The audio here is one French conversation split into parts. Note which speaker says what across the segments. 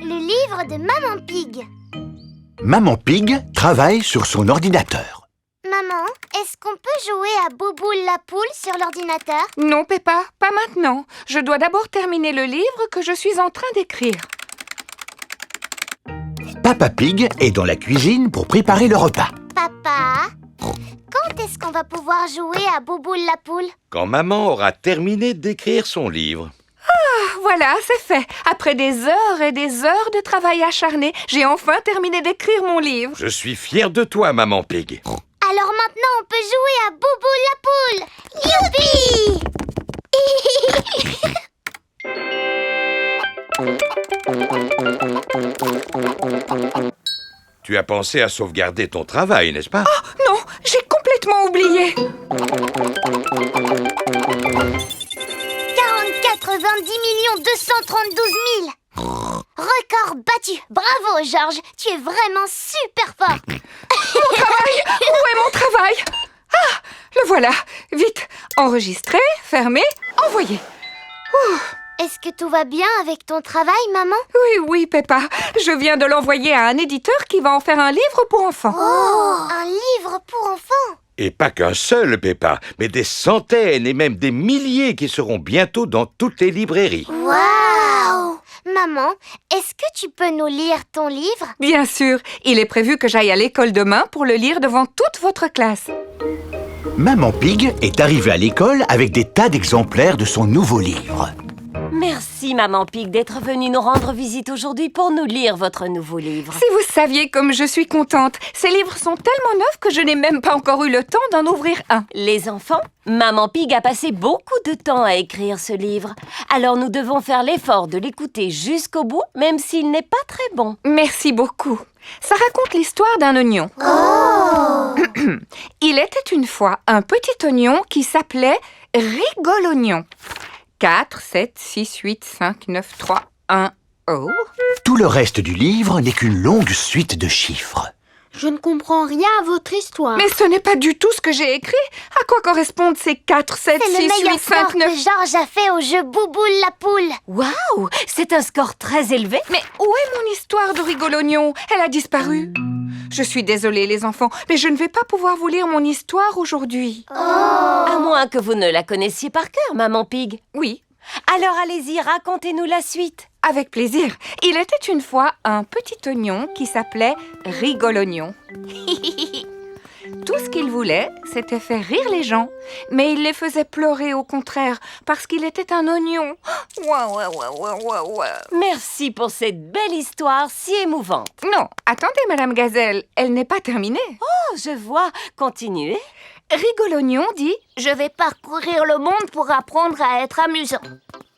Speaker 1: Le livre de Maman Pig.
Speaker 2: Maman Pig travaille sur son ordinateur.
Speaker 1: Maman, est-ce qu'on peut jouer à Bouboule la poule sur l'ordinateur?
Speaker 3: Non, Peppa, pas maintenant. Je dois d'abord terminer le livre que je suis en train d'écrire.
Speaker 2: Papa Pig est dans la cuisine pour préparer le repas.
Speaker 1: Papa, quand est-ce qu'on va pouvoir jouer à Bouboule la poule?
Speaker 4: Quand maman aura terminé d'écrire son livre.
Speaker 3: Voilà, c'est fait. Après des heures et des heures de travail acharné, j'ai enfin terminé d'écrire mon livre.
Speaker 4: Je suis fier de toi, Maman Pig.
Speaker 1: Alors maintenant, on peut jouer à Bouboule la poule. Youpi!
Speaker 4: Tu as pensé à sauvegarder ton travail, n'est-ce pas?
Speaker 3: Oh, non, j'ai complètement oublié.
Speaker 1: 90 232 000. Record battu. Bravo, Georges. Tu es vraiment super fort.
Speaker 3: Mon travail! Où est mon travail? Ah, le voilà. Vite, enregistrer, fermer, envoyer.
Speaker 1: Est-ce que tout va bien avec ton travail, maman?
Speaker 3: Oui, Peppa. Je viens de l'envoyer à un éditeur qui va en faire un livre pour enfants.
Speaker 1: Oh, un livre pour enfants.
Speaker 4: Et pas qu'un seul, Peppa, mais des centaines et même des milliers qui seront bientôt dans toutes les librairies.
Speaker 1: Waouh! Maman, est-ce que tu peux nous lire ton livre?
Speaker 3: Bien sûr, il est prévu que j'aille à l'école demain pour le lire devant toute votre classe.
Speaker 2: Maman Pig est arrivée à l'école avec des tas d'exemplaires de son nouveau livre.
Speaker 5: Merci, Maman Pig, d'être venue nous rendre visite aujourd'hui pour nous lire votre nouveau livre.
Speaker 3: Si vous saviez comme je suis contente. Ces livres sont tellement neufs que je n'ai même pas encore eu le temps d'en ouvrir un.
Speaker 5: Les enfants, Maman Pig a passé beaucoup de temps à écrire ce livre. Alors nous devons faire l'effort de l'écouter jusqu'au bout, même s'il n'est pas très bon.
Speaker 3: Merci beaucoup. Ça raconte l'histoire d'un oignon.
Speaker 1: Oh!
Speaker 3: Il était une fois un petit oignon qui s'appelait Rigolognon. 4, 7, 6, 8, 5, 9, 3, 1, oh.
Speaker 2: Tout le reste du livre n'est qu'une longue suite de chiffres.
Speaker 1: Je ne comprends rien à votre histoire.
Speaker 3: Mais ce n'est pas du tout ce que j'ai écrit. À quoi correspondent ces 4, 7,
Speaker 1: C'est
Speaker 3: 6,
Speaker 1: le meilleur
Speaker 3: 8, 5,
Speaker 1: score
Speaker 3: 9...
Speaker 1: que Georges a fait au jeu Bouboule la poule.
Speaker 5: Waouh, c'est un score très élevé.
Speaker 3: Mais où est mon histoire de Rigolognon? Elle a disparu. Je suis désolée, les enfants, mais je ne vais pas pouvoir vous lire mon histoire aujourd'hui.
Speaker 5: À moins que vous ne la connaissiez par cœur, Maman Pig.
Speaker 3: Oui,
Speaker 5: Alors allez-y, racontez-nous la suite.
Speaker 3: avec plaisir. Il était une fois un petit oignon qui s'appelait Rigolognon. Tout ce qu'il voulait, c'était faire rire les gens. Mais il les faisait pleurer au contraire, parce qu'il était un oignon.
Speaker 5: Merci pour cette belle histoire si émouvante.
Speaker 3: Non, attendez, Madame Gazelle, elle n'est pas terminée.
Speaker 5: Oh, je vois. Continuez.
Speaker 3: Rigolognon dit...
Speaker 1: Je vais parcourir le monde pour apprendre à être amusant.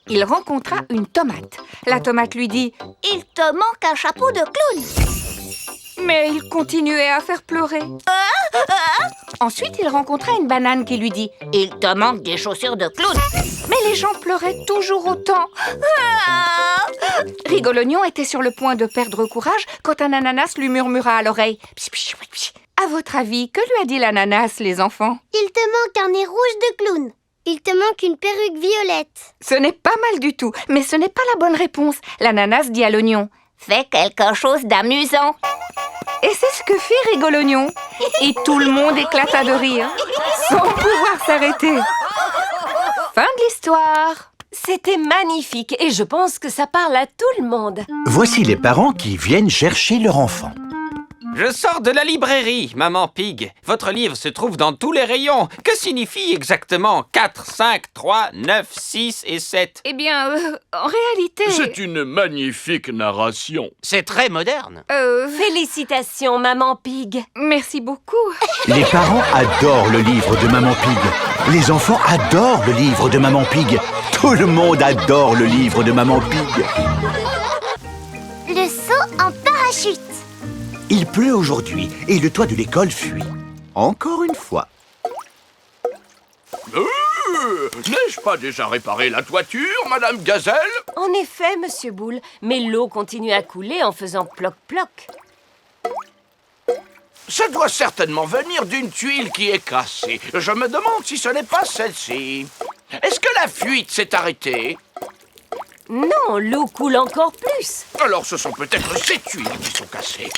Speaker 3: Il rencontra une tomate. La tomate lui dit...
Speaker 1: Il te manque un chapeau de clown.
Speaker 3: Mais il continuait à faire pleurer. Ensuite, il rencontra une banane qui lui dit...
Speaker 1: Il te manque des chaussures de clown.
Speaker 3: Mais les gens pleuraient toujours autant. Rigolognon était sur le point de perdre courage quand un ananas lui murmura à l'oreille. À votre avis, que lui a dit l'ananas, les enfants?
Speaker 1: Il te manque un nez rouge de clown. Il te manque une perruque violette.
Speaker 3: Ce n'est pas mal du tout, mais ce n'est pas la bonne réponse. L'ananas dit à l'oignon.
Speaker 1: Fais quelque chose d'amusant.
Speaker 3: Et c'est ce que fit Rigolognon. Et tout le monde éclata de rire, sans pouvoir s'arrêter. Fin de l'histoire.
Speaker 5: C'était magnifique et je pense que ça parle à tout le monde.
Speaker 2: Voici les parents qui viennent chercher leur enfant.
Speaker 6: Je sors de la librairie, Maman Pig. Votre livre se trouve dans tous les rayons. Que signifie exactement 4, 5, 3, 9, 6 et 7?
Speaker 3: Eh bien, en réalité...
Speaker 7: C'est une magnifique narration.
Speaker 6: C'est très moderne.
Speaker 5: Félicitations, Maman Pig.
Speaker 3: Merci beaucoup.
Speaker 2: Les parents adorent le livre de Maman Pig. Les enfants adorent le livre de Maman Pig. Tout le monde adore le livre de Maman Pig.
Speaker 1: Le saut en parachute.
Speaker 2: Il pleut aujourd'hui et le toit de l'école fuit. Encore une fois.
Speaker 7: N'ai-je pas déjà réparé la toiture, Madame Gazelle?
Speaker 5: En effet, Monsieur Boule, mais l'eau continue à couler en faisant ploc-ploc.
Speaker 7: Ça doit certainement venir d'une tuile qui est cassée. Je me demande si ce n'est pas celle-ci. Est-ce que la fuite s'est arrêtée?
Speaker 5: Non, l'eau coule encore plus.
Speaker 7: Alors ce sont peut-être ces tuiles qui sont cassées.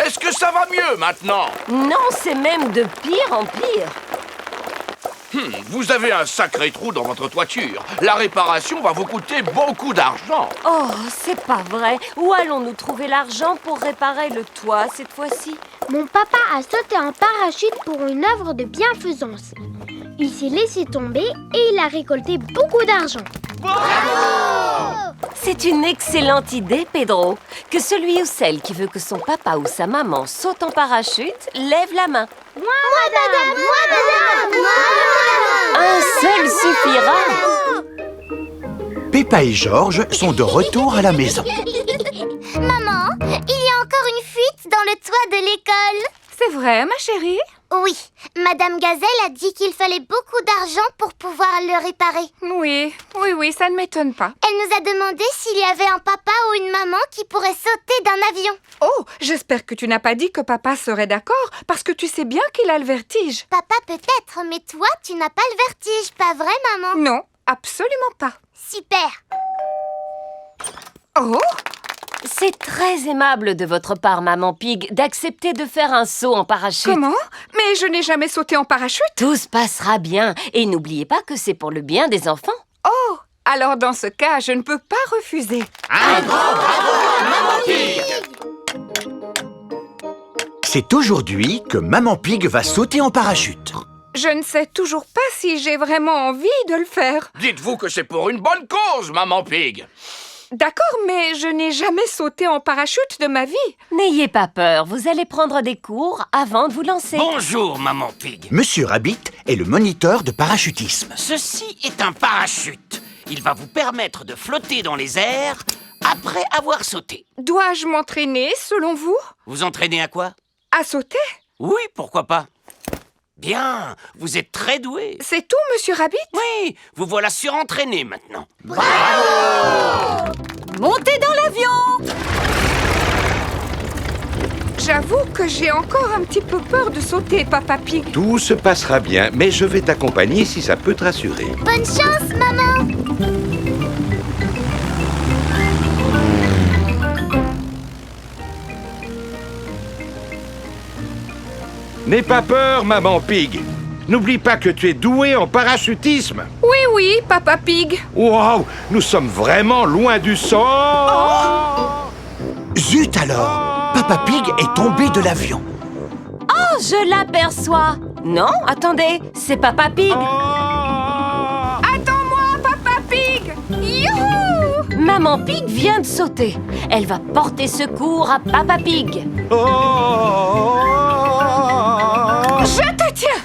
Speaker 7: Est-ce que ça va mieux maintenant?
Speaker 5: Non, c'est même de pire en pire.
Speaker 7: Vous avez un sacré trou dans votre toiture. La réparation va vous coûter beaucoup d'argent.
Speaker 5: Oh, c'est pas vrai. Où allons-nous trouver l'argent pour réparer le toit cette fois-ci?
Speaker 8: Mon papa a sauté en parachute pour une œuvre de bienfaisance. Il s'est laissé tomber et il a récolté beaucoup d'argent.
Speaker 5: C'est une excellente idée, Pedro. Que celui ou celle qui veut que son papa ou sa maman saute en parachute, lève la main.
Speaker 8: Moi, madame!
Speaker 5: Un seul suffira.
Speaker 2: Peppa et Georges sont de retour à la maison.
Speaker 1: Maman, il y a encore une fuite dans le toit de l'école.
Speaker 3: C'est vrai, ma chérie?
Speaker 1: Oui, Madame Gazelle a dit qu'il fallait beaucoup d'argent pour pouvoir le réparer.
Speaker 3: Oui, ça ne m'étonne pas.
Speaker 1: Elle nous a demandé s'il y avait un papa ou une maman qui pourrait sauter d'un avion.
Speaker 3: Oh, j'espère que tu n'as pas dit que papa serait d'accord, parce que tu sais bien qu'il a le vertige.
Speaker 1: Papa peut-être, mais toi, tu n'as pas le vertige, pas vrai, maman?
Speaker 3: Non, absolument pas.
Speaker 1: Super.
Speaker 3: Oh!
Speaker 5: C'est très aimable de votre part, Maman Pig, d'accepter de faire un saut en parachute.
Speaker 3: Comment? Mais je n'ai jamais sauté en parachute.
Speaker 5: Tout se passera bien. Et n'oubliez pas que c'est pour le bien des enfants.
Speaker 3: Oh! Alors dans ce cas, je ne peux pas refuser.
Speaker 2: C'est aujourd'hui que Maman Pig va sauter en parachute.
Speaker 3: Je ne sais toujours pas si j'ai vraiment envie de le faire.
Speaker 7: Dites-vous que c'est pour une bonne cause, Maman Pig.
Speaker 3: D'accord, mais je n'ai jamais sauté en parachute de ma vie.
Speaker 5: N'ayez pas peur, vous allez prendre des cours avant de vous lancer.
Speaker 9: Bonjour, Maman Pig.
Speaker 2: Monsieur Rabbit est le moniteur de parachutisme.
Speaker 9: Ceci est un parachute. Il va vous permettre de flotter dans les airs après avoir sauté.
Speaker 3: Dois-je m'entraîner, selon vous?
Speaker 9: Vous entraînez à quoi?
Speaker 3: À sauter?
Speaker 9: Oui, pourquoi pas. Bien, vous êtes très doué.
Speaker 3: C'est tout, Monsieur Rabbit?
Speaker 9: Oui, vous voilà surentraîné maintenant.
Speaker 3: Montez dans l'avion! J'avoue que j'ai encore un petit peu peur de sauter, Papa Pig.
Speaker 4: Tout se passera bien, mais je vais t'accompagner si ça peut te rassurer.
Speaker 1: Bonne chance, maman.
Speaker 4: N'aie pas peur, Maman Pig. N'oublie pas que tu es doué en parachutisme.
Speaker 3: Oui, Papa Pig.
Speaker 4: Waouh, nous sommes vraiment loin du sol.
Speaker 2: Zut alors! Papa Pig est tombé de l'avion.
Speaker 5: Oh, je l'aperçois. Non, attendez, c'est Papa Pig.
Speaker 3: Attends-moi, Papa Pig. Youhou!
Speaker 5: Maman Pig vient de sauter. Elle va porter secours à Papa Pig.
Speaker 3: Je te tiens.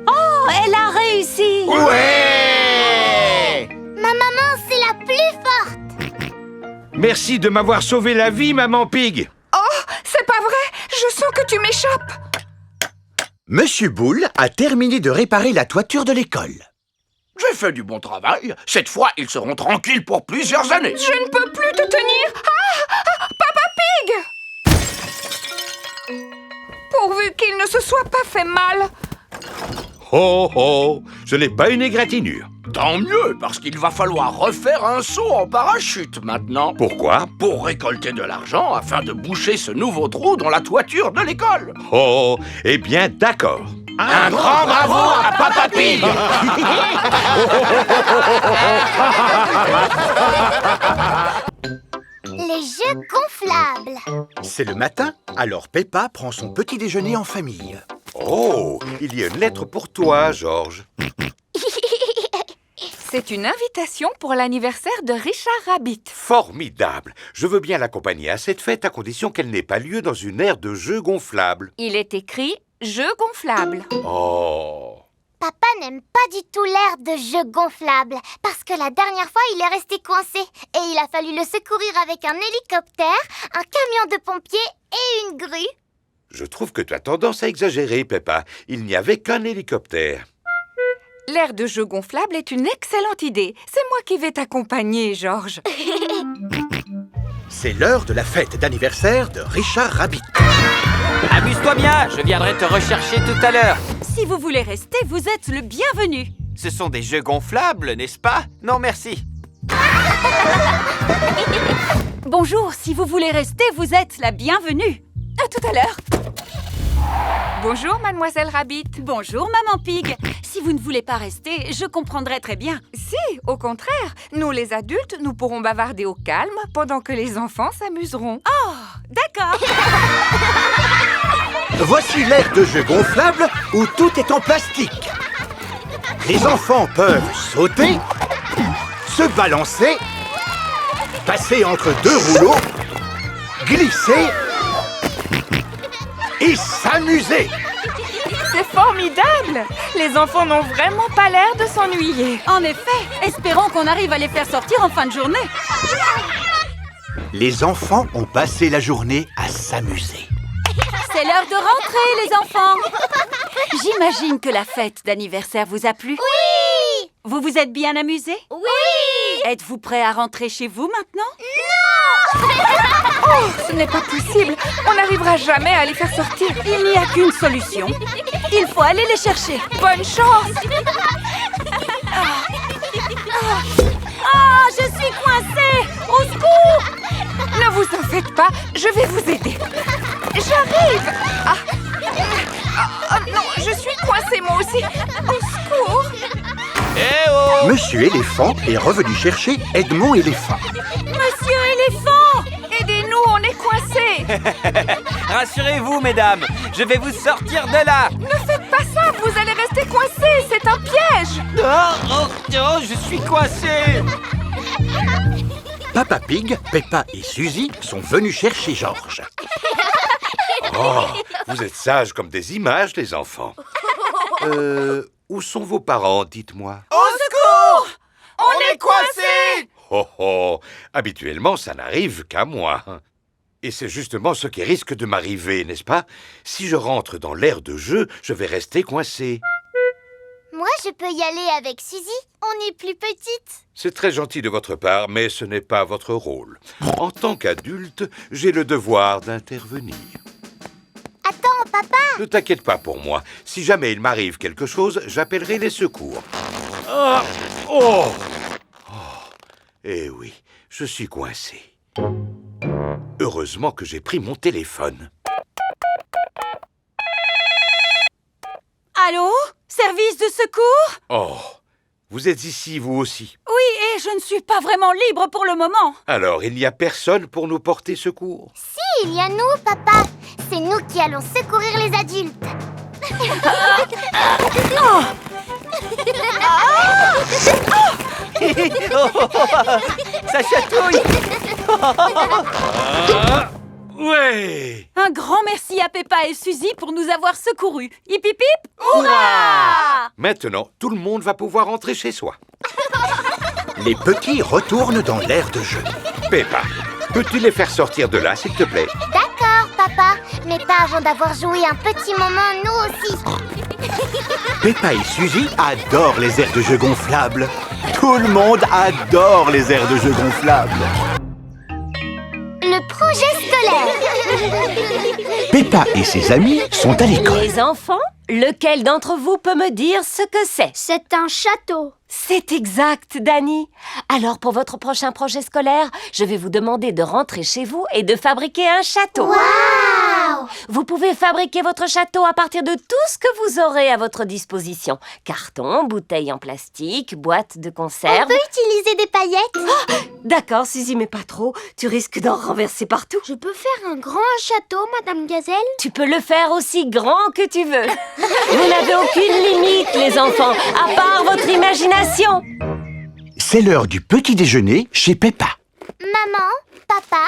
Speaker 5: Oh, elle a réussi.
Speaker 4: Ouais!
Speaker 1: Ma maman, c'est la plus forte.
Speaker 4: Merci de m'avoir sauvé la vie, Maman Pig.
Speaker 3: Oh, c'est pas vrai. Je sens que tu m'échappes.
Speaker 2: Monsieur Boule a terminé de réparer la toiture de l'école.
Speaker 7: J'ai fait du bon travail. Cette fois, ils seront tranquilles pour plusieurs années.
Speaker 3: Je ne peux plus te tenir. Papa Pig! Pourvu qu'il ne se soit pas fait mal.
Speaker 4: Oh, oh, ce n'est pas une égratignure.
Speaker 7: Tant mieux, parce qu'il va falloir refaire un saut en parachute maintenant.
Speaker 4: Pourquoi?
Speaker 7: Pour récolter de l'argent afin de boucher ce nouveau trou dans la toiture de l'école.
Speaker 4: Oh, eh bien, d'accord.
Speaker 7: Un grand bravo à Papa Pig.
Speaker 1: Les jeux gonflables.
Speaker 2: C'est le matin, alors Peppa prend son petit déjeuner en famille.
Speaker 4: Oh, il y a une lettre pour toi, Georges.
Speaker 3: C'est une invitation pour l'anniversaire de Richard Rabbit.
Speaker 4: Formidable. Je veux bien l'accompagner à cette fête à condition qu'elle n'ait pas lieu dans une aire de jeux gonflables.
Speaker 3: Il est écrit « Jeux gonflables ».
Speaker 4: Oh.
Speaker 1: Papa n'aime pas du tout l'air de jeu gonflable parce que la dernière fois, il est resté coincé et il a fallu le secourir avec un hélicoptère, un camion de pompiers et une grue.
Speaker 4: Je trouve que tu as tendance à exagérer, Peppa. Il n'y avait qu'un hélicoptère.
Speaker 3: L'air de jeu gonflable est une excellente idée. C'est moi qui vais t'accompagner, Georges.
Speaker 2: C'est l'heure de la fête d'anniversaire de Richard Rabbit.
Speaker 6: Amuse-toi bien, je viendrai te rechercher tout à l'heure.
Speaker 5: Si vous voulez rester, vous êtes le bienvenu.
Speaker 6: Ce sont des jeux gonflables, n'est-ce pas? Non, merci.
Speaker 10: Bonjour, si vous voulez rester, vous êtes la bienvenue. À tout à l'heure.
Speaker 3: Bonjour, Mademoiselle Rabbit.
Speaker 10: Bonjour, Maman Pig. Si vous ne voulez pas rester, je comprendrai très bien.
Speaker 3: Si, au contraire, nous les adultes, nous pourrons bavarder au calme pendant que les enfants s'amuseront.
Speaker 10: Oh, d'accord.
Speaker 2: Voici l'aire de jeu gonflable où tout est en plastique. Les enfants peuvent sauter, se balancer, passer entre deux rouleaux, glisser et s'amuser.
Speaker 3: C'est formidable! Les enfants n'ont vraiment pas l'air de s'ennuyer.
Speaker 10: En effet, espérons qu'on arrive à les faire sortir en fin de journée.
Speaker 2: Les enfants ont passé la journée à s'amuser.
Speaker 10: C'est l'heure de rentrer, les enfants. J'imagine que la fête d'anniversaire vous a plu.
Speaker 1: Oui!
Speaker 10: Vous vous êtes bien amusés?
Speaker 1: Oui!
Speaker 10: Êtes-vous prêts à rentrer chez vous maintenant?
Speaker 3: Oh, ce n'est pas possible! On n'arrivera jamais à les faire sortir.
Speaker 10: Il n'y a qu'une solution. Il faut aller les chercher.
Speaker 3: Bonne chance!
Speaker 10: Ah, je suis coincée! Au secours!
Speaker 3: Ne vous en faites pas, je vais vous aider. J'arrive! Non, je suis coincée moi aussi. Au secours!
Speaker 7: Eh oh!
Speaker 2: Monsieur éléphant est revenu chercher Edmond éléphant.
Speaker 10: Monsieur éléphant!
Speaker 3: Aidez-nous, on est coincés!
Speaker 6: Rassurez-vous, mesdames, je vais vous sortir de là.
Speaker 3: Ne faites pas ça, vous allez rester coincés, c'est un piège!
Speaker 6: Oh, je suis coincé.
Speaker 2: Papa Pig, Peppa et Suzy sont venus chercher Georges.
Speaker 4: Oh, vous êtes sages comme des images, les enfants. Où sont vos parents, dites-moi?
Speaker 6: Au secours! On est coincés!
Speaker 4: Oh oh, habituellement, ça n'arrive qu'à moi. Et c'est justement ce qui risque de m'arriver, n'est-ce pas? Si je rentre dans l'aire de jeu, je vais rester coincé.
Speaker 1: Moi, je peux y aller avec Suzy. On est plus petites.
Speaker 4: C'est très gentil de votre part, mais ce n'est pas votre rôle. En tant qu'adulte, j'ai le devoir d'intervenir.
Speaker 1: Attends, papa.
Speaker 4: Ne t'inquiète pas pour moi. Si jamais il m'arrive quelque chose, j'appellerai les secours. Eh oui, je suis coincé. Heureusement que j'ai pris mon téléphone.
Speaker 10: Allô? Service de secours?
Speaker 4: Oh, vous êtes ici, vous aussi.
Speaker 10: Oui, et je ne suis pas vraiment libre pour le moment.
Speaker 4: Alors, il n'y a personne pour nous porter secours?
Speaker 1: Si, il y a nous, papa. C'est nous qui allons secourir les adultes.
Speaker 6: Ça chatouille.
Speaker 4: Ouais!
Speaker 10: Un grand merci à Peppa et Suzy pour nous avoir secourus. Hip hip hip!
Speaker 4: Hurrah! Maintenant, tout le monde va pouvoir rentrer chez soi.
Speaker 2: Les petits retournent dans l'aire de jeu.
Speaker 4: Peppa, peux-tu les faire sortir de là, s'il te plaît?
Speaker 1: D'accord, papa. Mais pas avant d'avoir joué un petit moment, nous aussi.
Speaker 2: Peppa et Suzy adorent les aires de jeu gonflables. Tout le monde adore les aires de jeu gonflables.
Speaker 1: Le projet scolaire.
Speaker 2: Peppa et ses amis sont à l'école.
Speaker 5: Les enfants, lequel d'entre vous peut me dire ce que c'est?
Speaker 8: C'est un château.
Speaker 5: C'est exact, Dani. Alors, pour votre prochain projet scolaire, je vais vous demander de rentrer chez vous et de fabriquer un château.
Speaker 1: Waouh!
Speaker 5: Vous pouvez fabriquer votre château à partir de tout ce que vous aurez à votre disposition. Carton, bouteilles en plastique, boîtes de
Speaker 1: On
Speaker 5: conserve.
Speaker 1: peut utiliser des paillettes.
Speaker 5: D'accord, Suzy, mais pas trop. Tu risques d'en renverser partout.
Speaker 8: Je peux faire un grand château, Madame Gazelle?
Speaker 5: Tu peux le faire aussi grand que tu veux. Vous n'avez aucune limite, les enfants, à part votre imagination.
Speaker 2: C'est l'heure du petit déjeuner chez Peppa.
Speaker 1: Maman, papa,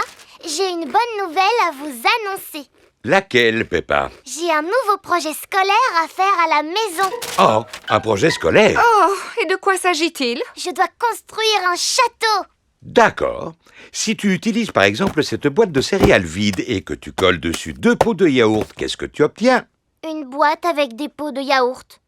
Speaker 1: j'ai une bonne nouvelle à vous annoncer.
Speaker 4: Laquelle, Peppa?
Speaker 1: J'ai un nouveau projet scolaire à faire à la maison.
Speaker 4: Oh, un projet scolaire?
Speaker 3: Oh, et de quoi s'agit-il?
Speaker 1: Je dois construire un château.
Speaker 4: D'accord. Si tu utilises par exemple cette boîte de céréales vide et que tu colles dessus 2 pots de yaourt, qu'est-ce que tu obtiens?
Speaker 1: Une boîte avec des pots de yaourt.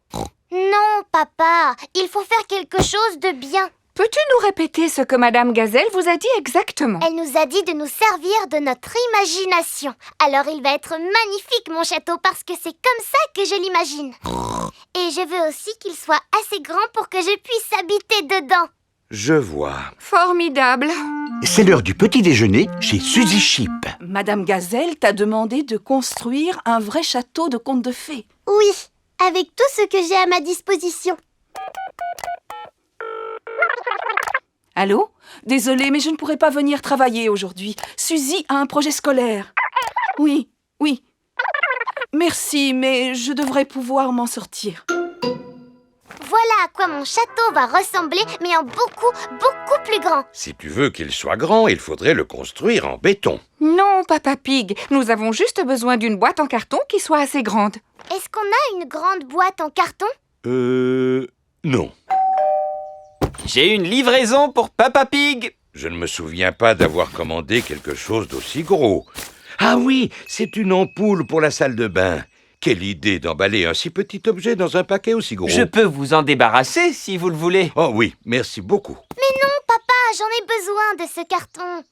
Speaker 1: Non, papa, il faut faire quelque chose de bien.
Speaker 3: Peux-tu nous répéter ce que Madame Gazelle vous a dit exactement?
Speaker 1: Elle nous a dit de nous servir de notre imagination. Alors il va être magnifique, mon château, parce que c'est comme ça que je l'imagine. Et je veux aussi qu'il soit assez grand pour que je puisse habiter dedans.
Speaker 4: Je vois.
Speaker 3: Formidable.
Speaker 2: C'est l'heure du petit déjeuner chez Suzy Chip.
Speaker 11: Madame Gazelle t'a demandé de construire un vrai château de contes de fées.
Speaker 8: Oui, avec tout ce que j'ai à ma disposition.
Speaker 11: Allô? Désolée, mais je ne pourrai pas venir travailler aujourd'hui. Suzy a un projet scolaire. Oui. Merci, mais je devrais pouvoir m'en sortir.
Speaker 1: Voilà à quoi mon château va ressembler, mais en beaucoup, beaucoup plus grand.
Speaker 4: Si tu veux qu'il soit grand, il faudrait le construire en béton.
Speaker 3: Non, Papa Pig, nous avons juste besoin d'une boîte en carton qui soit assez grande.
Speaker 1: Est-ce qu'on a une grande boîte en carton?
Speaker 4: Non.
Speaker 6: J'ai une livraison pour Papa Pig.
Speaker 4: Je ne me souviens pas d'avoir commandé quelque chose d'aussi gros. Ah oui, c'est une ampoule pour la salle de bain. Quelle idée d'emballer un si petit objet dans un paquet aussi gros.
Speaker 6: Je peux vous en débarrasser si vous le voulez.
Speaker 4: Oh oui, merci beaucoup.
Speaker 1: Mais non, papa, j'en ai besoin de ce carton.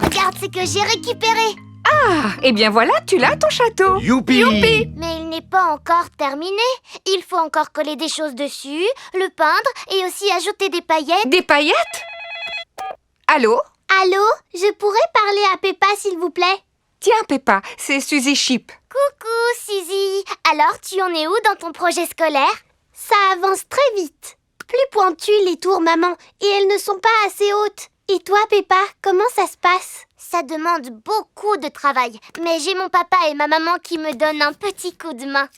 Speaker 1: Regarde ce que j'ai récupéré.
Speaker 3: Ah, eh bien voilà, tu l'as ton château.
Speaker 4: Youpi!
Speaker 1: Mais il n'est pas encore terminé. Il faut encore coller des choses dessus, le peindre et aussi ajouter des paillettes.
Speaker 3: Des paillettes? Allô?
Speaker 8: Allô? Je pourrais parler à Peppa, s'il vous plaît?
Speaker 3: Tiens, Peppa, c'est Suzy Chip.
Speaker 1: Coucou, Suzy. Alors, tu en es où dans ton projet scolaire?
Speaker 8: Ça avance très vite. Plus pointues les tours, maman, et elles ne sont pas assez hautes. Et toi, Peppa, comment ça se passe?
Speaker 1: Ça demande beaucoup de travail, mais j'ai mon papa et ma maman qui me donnent un petit coup de main.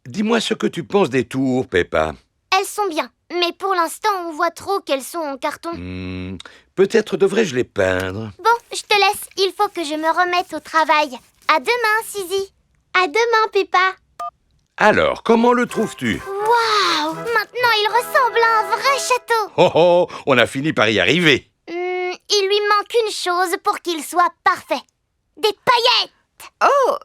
Speaker 4: Dis-moi ce que tu penses des tours, Peppa.
Speaker 1: Elles sont bien, mais pour l'instant, on voit trop qu'elles sont en carton.
Speaker 4: Peut-être devrais-je les peindre.
Speaker 1: Bon, je te laisse. Il faut que je me remette au travail. À demain, Suzy.
Speaker 8: À demain, Peppa.
Speaker 4: Alors, comment le trouves-tu?
Speaker 1: Waouh! Maintenant, il ressemble à un vrai château.
Speaker 4: Oh oh, on a fini par y arriver.
Speaker 1: Il lui manque une chose pour qu'il soit parfait. Des paillettes!
Speaker 3: Oh,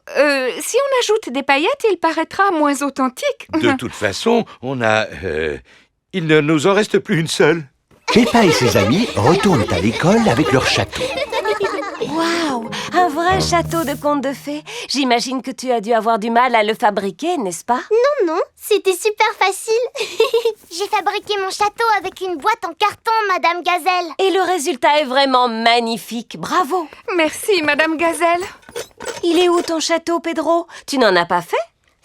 Speaker 3: si on ajoute des paillettes, il paraîtra moins authentique.
Speaker 4: De toute façon, il ne nous en reste plus une seule.
Speaker 2: Peppa et ses amis retournent à l'école avec leur château.
Speaker 5: Waouh! Un vrai château de contes de fées. J'imagine que tu as dû avoir du mal à le fabriquer, n'est-ce pas?
Speaker 8: Non, c'était super facile.
Speaker 1: J'ai fabriqué mon château avec une boîte en carton, Madame Gazelle.
Speaker 5: Et le résultat est vraiment magnifique. Bravo!
Speaker 3: Merci, Madame Gazelle.
Speaker 5: Il est où ton château, Pedro? Tu n'en as pas fait?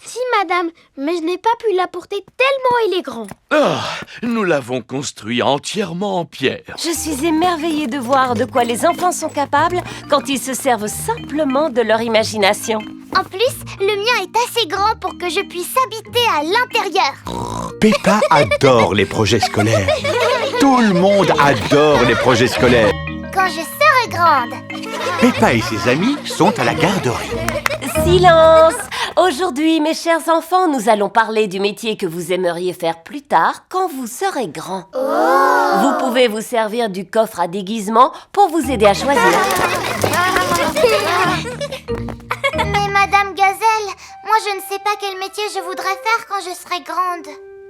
Speaker 8: Si, madame, mais je n'ai pas pu l'apporter tellement il est grand.
Speaker 7: Nous l'avons construit entièrement en pierre.
Speaker 5: Je suis émerveillée de voir de quoi les enfants sont capables quand ils se servent simplement de leur imagination.
Speaker 1: En plus, le mien est assez grand pour que je puisse habiter à l'intérieur.
Speaker 2: Peppa adore les projets scolaires. Tout le monde adore les projets scolaires.
Speaker 1: Quand je serai grande.
Speaker 2: Peppa et ses amis sont à la garderie.
Speaker 5: Silence! Aujourd'hui, mes chers enfants, nous allons parler du métier que vous aimeriez faire plus tard quand vous serez grands. Vous pouvez vous servir du coffre à déguisement pour vous aider à choisir.
Speaker 1: Mais Madame Gazelle, moi je ne sais pas quel métier je voudrais faire quand je serai grande.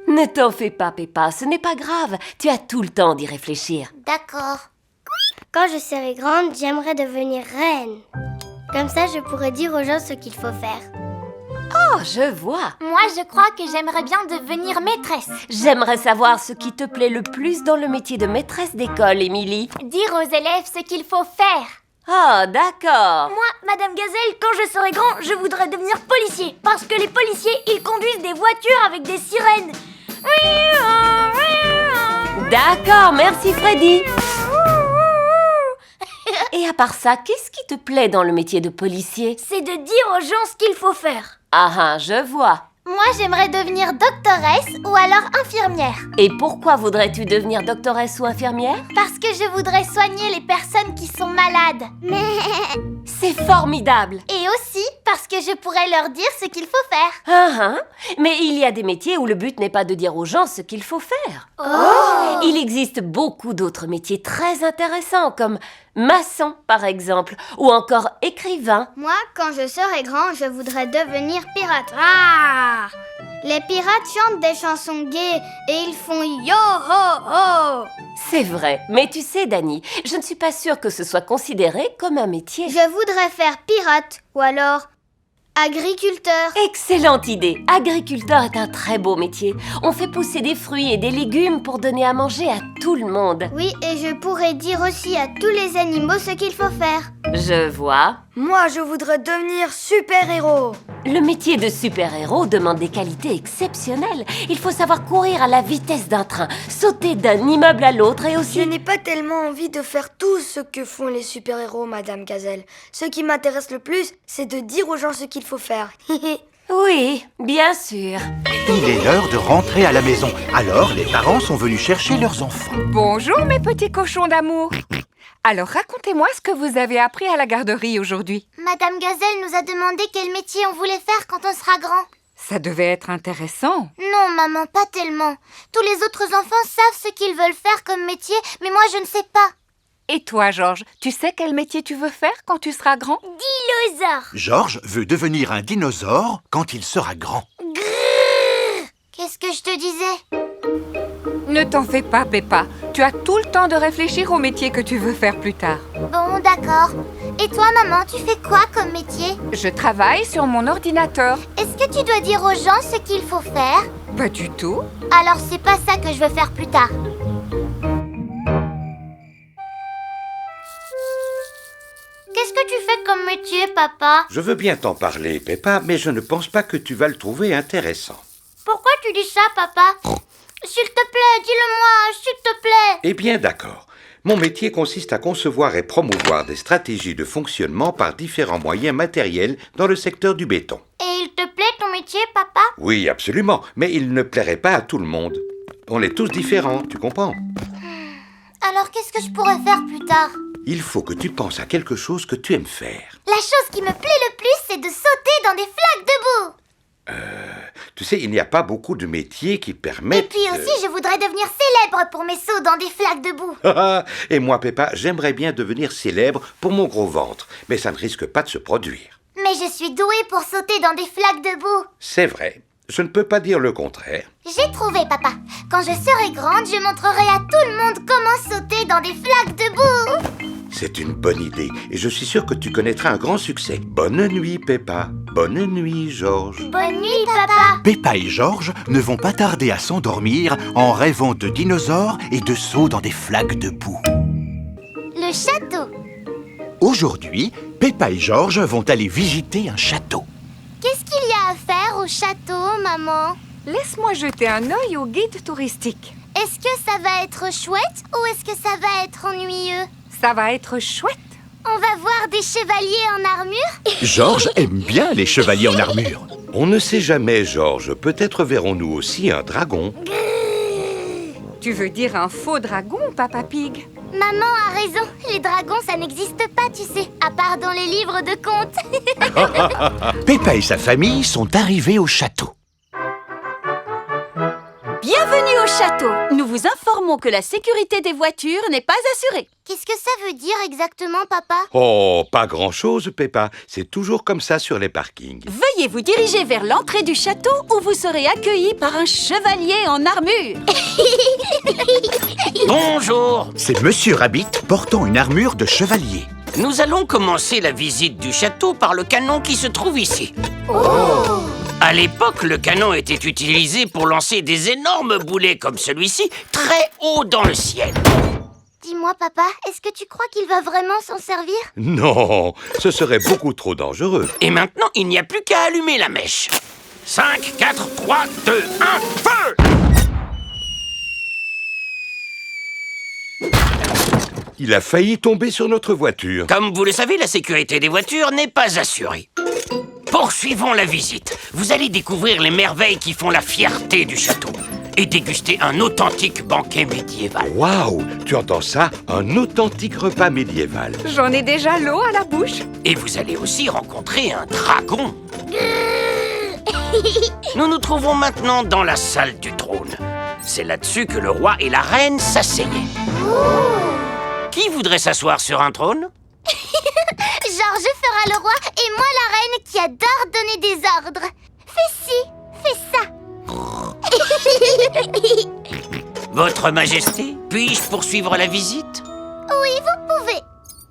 Speaker 5: Ne t'en fais pas, Peppa, ce n'est pas grave. Tu as tout le temps d'y réfléchir.
Speaker 1: D'accord.
Speaker 8: Quand je serai grande, j'aimerais devenir reine. Comme ça, je pourrais dire aux gens ce qu'il faut faire.
Speaker 5: Oh, je vois.
Speaker 1: Moi, je crois que j'aimerais bien devenir maîtresse.
Speaker 5: J'aimerais savoir ce qui te plaît le plus dans le métier de maîtresse d'école, Émilie.
Speaker 1: Dire aux élèves ce qu'il faut faire.
Speaker 5: Oh, d'accord.
Speaker 8: Moi, Madame Gazelle, quand je serai grand, je voudrais devenir policier. Parce que les policiers, ils conduisent des voitures avec des sirènes.
Speaker 5: D'accord, merci Freddy. Et à part ça, qu'est-ce qui te plaît dans le métier de policier?
Speaker 8: C'est de dire aux gens ce qu'il faut faire.
Speaker 5: Ah, je vois.
Speaker 1: Moi, j'aimerais devenir doctoresse ou alors infirmière.
Speaker 5: Et pourquoi voudrais-tu devenir doctoresse ou infirmière?
Speaker 1: Parce que je voudrais soigner les personnes qui sont malades.
Speaker 5: C'est formidable.
Speaker 1: Et aussi parce que je pourrais leur dire ce qu'il faut faire.
Speaker 5: Mais il y a des métiers où le but n'est pas de dire aux gens ce qu'il faut faire. Il existe beaucoup d'autres métiers très intéressants comme maçon par exemple, ou encore écrivain.
Speaker 8: Moi, quand je serai grand, je voudrais devenir pirate. Ah! Les pirates chantent des chansons gaies et ils font yo-ho-ho.
Speaker 5: C'est vrai, mais tu sais, Dani, je ne suis pas sûre que ce soit considéré comme un métier.
Speaker 8: Je voudrais faire pirate ou alors Agriculteur.
Speaker 5: Excellente idée. Agriculteur est un très beau métier. On fait pousser des fruits et des légumes pour donner à manger à tout le monde.
Speaker 8: Oui, et je pourrais dire aussi à tous les animaux ce qu'il faut faire.
Speaker 5: Je vois.
Speaker 12: Moi, je voudrais devenir super-héros.
Speaker 5: Le métier de super-héros demande des qualités exceptionnelles. Il faut savoir courir à la vitesse d'un train, sauter d'un immeuble à l'autre et aussi...
Speaker 12: Je n'ai pas tellement envie de faire tout ce que font les super-héros, Madame Gazelle. Ce qui m'intéresse le plus, c'est de dire aux gens ce qu'il faut faire.
Speaker 5: Oui, bien sûr.
Speaker 2: Il est l'heure de rentrer à la maison. Alors, les parents sont venus chercher leurs enfants.
Speaker 3: Bonjour mes petits cochons d'amour. Alors racontez-moi ce que vous avez appris à la garderie aujourd'hui.
Speaker 1: Madame Gazelle nous a demandé quel métier on voulait faire quand on sera grand.
Speaker 3: Ça devait être intéressant.
Speaker 1: Non, maman, pas tellement. Tous les autres enfants savent ce qu'ils veulent faire comme métier, mais moi je ne sais pas.
Speaker 3: Et toi, Georges, tu sais quel métier tu veux faire quand tu seras grand?
Speaker 1: Dinosaure.
Speaker 2: Georges veut devenir un dinosaure quand il sera grand.
Speaker 1: Grrr. Qu'est-ce que je te disais?
Speaker 3: Ne t'en fais pas, Peppa. Tu as tout le temps de réfléchir au métier que tu veux faire plus tard.
Speaker 1: Bon, d'accord. Et toi, maman, tu fais quoi comme métier?
Speaker 3: Je travaille sur mon ordinateur.
Speaker 1: Est-ce que tu dois dire aux gens ce qu'il faut faire?
Speaker 3: Pas du tout.
Speaker 1: Alors, c'est pas ça que je veux faire plus tard. Qu'est-ce que tu fais comme métier, papa?
Speaker 4: Je veux bien t'en parler, Peppa, mais je ne pense pas que tu vas le trouver intéressant.
Speaker 1: Pourquoi tu dis ça, papa? S'il te plaît, dis-le-moi, s'il te plaît.
Speaker 4: Eh bien, d'accord. Mon métier consiste à concevoir et promouvoir des stratégies de fonctionnement par différents moyens matériels dans le secteur du béton.
Speaker 1: Et il te plaît ton métier, papa?
Speaker 4: Oui, absolument, mais il ne plairait pas à tout le monde. On est tous différents, tu comprends?
Speaker 1: Alors, qu'est-ce que je pourrais faire plus tard?
Speaker 4: Il faut que tu penses à quelque chose que tu aimes faire.
Speaker 1: La chose qui me plaît le plus, c'est de sauter dans des flaques de boue.
Speaker 4: Tu sais, il n'y a pas beaucoup de métiers qui permettent...
Speaker 1: Et puis aussi, je voudrais devenir célèbre pour mes sauts dans des flaques de boue.
Speaker 4: Et moi, Peppa, j'aimerais bien devenir célèbre pour mon gros ventre, mais ça ne risque pas de se produire.
Speaker 1: Mais je suis douée pour sauter dans des flaques de boue.
Speaker 4: C'est vrai. Je ne peux pas dire le contraire.
Speaker 1: J'ai trouvé, papa. Quand je serai grande, je montrerai à tout le monde comment sauter dans des flaques de boue.
Speaker 4: C'est une bonne idée, et je suis sûr que tu connaîtras un grand succès. Bonne nuit, Peppa. Bonne nuit, Georges.
Speaker 1: Bonne nuit, papa.
Speaker 2: Peppa et Georges ne vont pas tarder à s'endormir en rêvant de dinosaures et de sauts dans des flaques de boue.
Speaker 1: Le château.
Speaker 2: Aujourd'hui, Peppa et Georges vont aller visiter un château.
Speaker 1: Qu'est-ce qu'il y a à faire au château, maman?
Speaker 3: Laisse-moi jeter un œil au guide touristique.
Speaker 1: Est-ce que ça va être chouette ou est-ce que ça va être ennuyeux?
Speaker 3: Ça va être chouette.
Speaker 1: On va voir des chevaliers en armure?
Speaker 2: Georges aime bien les chevaliers en armure.
Speaker 4: On ne sait jamais, Georges. Peut-être verrons-nous aussi un dragon.
Speaker 3: Tu veux dire un faux dragon, Papa Pig?
Speaker 1: Maman a raison. Les dragons, ça n'existe pas, tu sais. À part dans les livres de contes.
Speaker 2: Peppa et sa famille sont arrivés au château.
Speaker 10: Bienvenue au château. Nous vous informons que la sécurité des voitures n'est pas assurée.
Speaker 1: Qu'est-ce que ça veut dire exactement, papa?
Speaker 4: Oh, pas grand-chose, Peppa. C'est toujours comme ça sur les parkings.
Speaker 10: Veuillez vous diriger vers l'entrée du château où vous serez accueillis par un chevalier en armure.
Speaker 9: Bonjour.
Speaker 2: C'est Monsieur Rabbit portant une armure de chevalier.
Speaker 9: Nous allons commencer la visite du château par le canon qui se trouve ici. À l'époque, le canon était utilisé pour lancer des énormes boulets comme celui-ci, très haut dans le ciel.
Speaker 1: Dis-moi, papa, est-ce que tu crois qu'il va vraiment s'en servir?
Speaker 4: Non, ce serait beaucoup trop dangereux.
Speaker 9: Et maintenant, il n'y a plus qu'à allumer la mèche. 5, 4, 3, 2, 1, feu!
Speaker 4: Il a failli tomber sur notre voiture.
Speaker 9: Comme vous le savez, la sécurité des voitures n'est pas assurée. Poursuivons la visite. Vous allez découvrir les merveilles qui font la fierté du château et déguster un authentique banquet médiéval.
Speaker 4: Waouh, tu entends ça? Un authentique repas médiéval.
Speaker 3: J'en ai déjà l'eau à la bouche.
Speaker 9: Et vous allez aussi rencontrer un dragon. Nous nous trouvons maintenant dans la salle du trône. C'est là-dessus que le roi et la reine s'asseyaient. Qui voudrait s'asseoir sur un trône?
Speaker 1: Georges fera le roi et moi la reine qui adore donner des ordres. Fais ci, fais ça.
Speaker 9: Votre Majesté, puis-je poursuivre la visite?
Speaker 1: Oui, vous pouvez.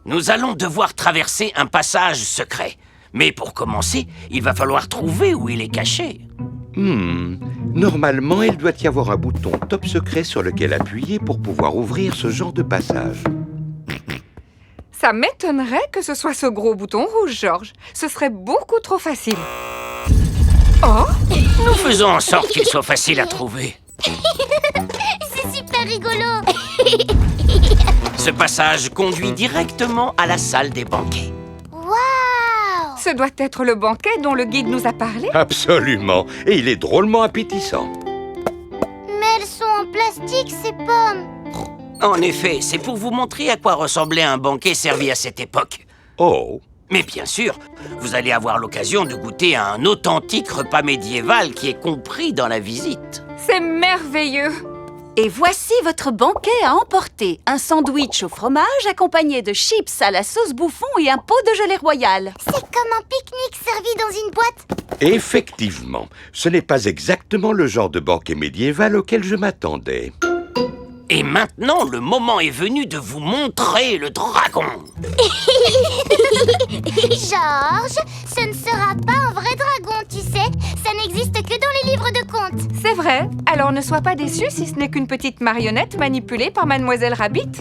Speaker 9: Nous allons devoir traverser un passage secret. Mais pour commencer, il va falloir trouver où il est caché.
Speaker 4: Normalement, il doit y avoir un bouton top secret sur lequel appuyer pour pouvoir ouvrir ce genre de passage.
Speaker 3: Ça m'étonnerait que ce soit ce gros bouton rouge, Georges. Ce serait beaucoup trop facile. Oh!
Speaker 9: Nous faisons en sorte qu'il soit facile à trouver.
Speaker 1: C'est super rigolo.
Speaker 9: Ce passage conduit directement à la salle des banquets.
Speaker 1: Waouh!
Speaker 3: Ce doit être le banquet dont le guide nous a parlé.
Speaker 4: Absolument. Et il est drôlement appétissant.
Speaker 1: Mais elles sont en plastique, ces pommes.
Speaker 9: En effet, c'est pour vous montrer à quoi ressemblait un banquet servi à cette époque.
Speaker 4: Oh!
Speaker 9: Mais bien sûr, vous allez avoir l'occasion de goûter à un authentique repas médiéval qui est compris dans la visite.
Speaker 3: C'est merveilleux.
Speaker 10: Et voici votre banquet à emporter. Un sandwich au fromage accompagné de chips à la sauce bouffon et un pot de gelée royale.
Speaker 1: C'est comme un pique-nique servi dans une boîte.
Speaker 4: Effectivement, ce n'est pas exactement le genre de banquet médiéval auquel je m'attendais.
Speaker 9: Et maintenant, le moment est venu de vous montrer le dragon.
Speaker 1: Georges, ce ne sera pas un vrai dragon, tu sais. Ça n'existe que dans les livres de contes.
Speaker 3: C'est vrai. Alors ne sois pas déçu si ce n'est qu'une petite marionnette manipulée par Mademoiselle Rabbit.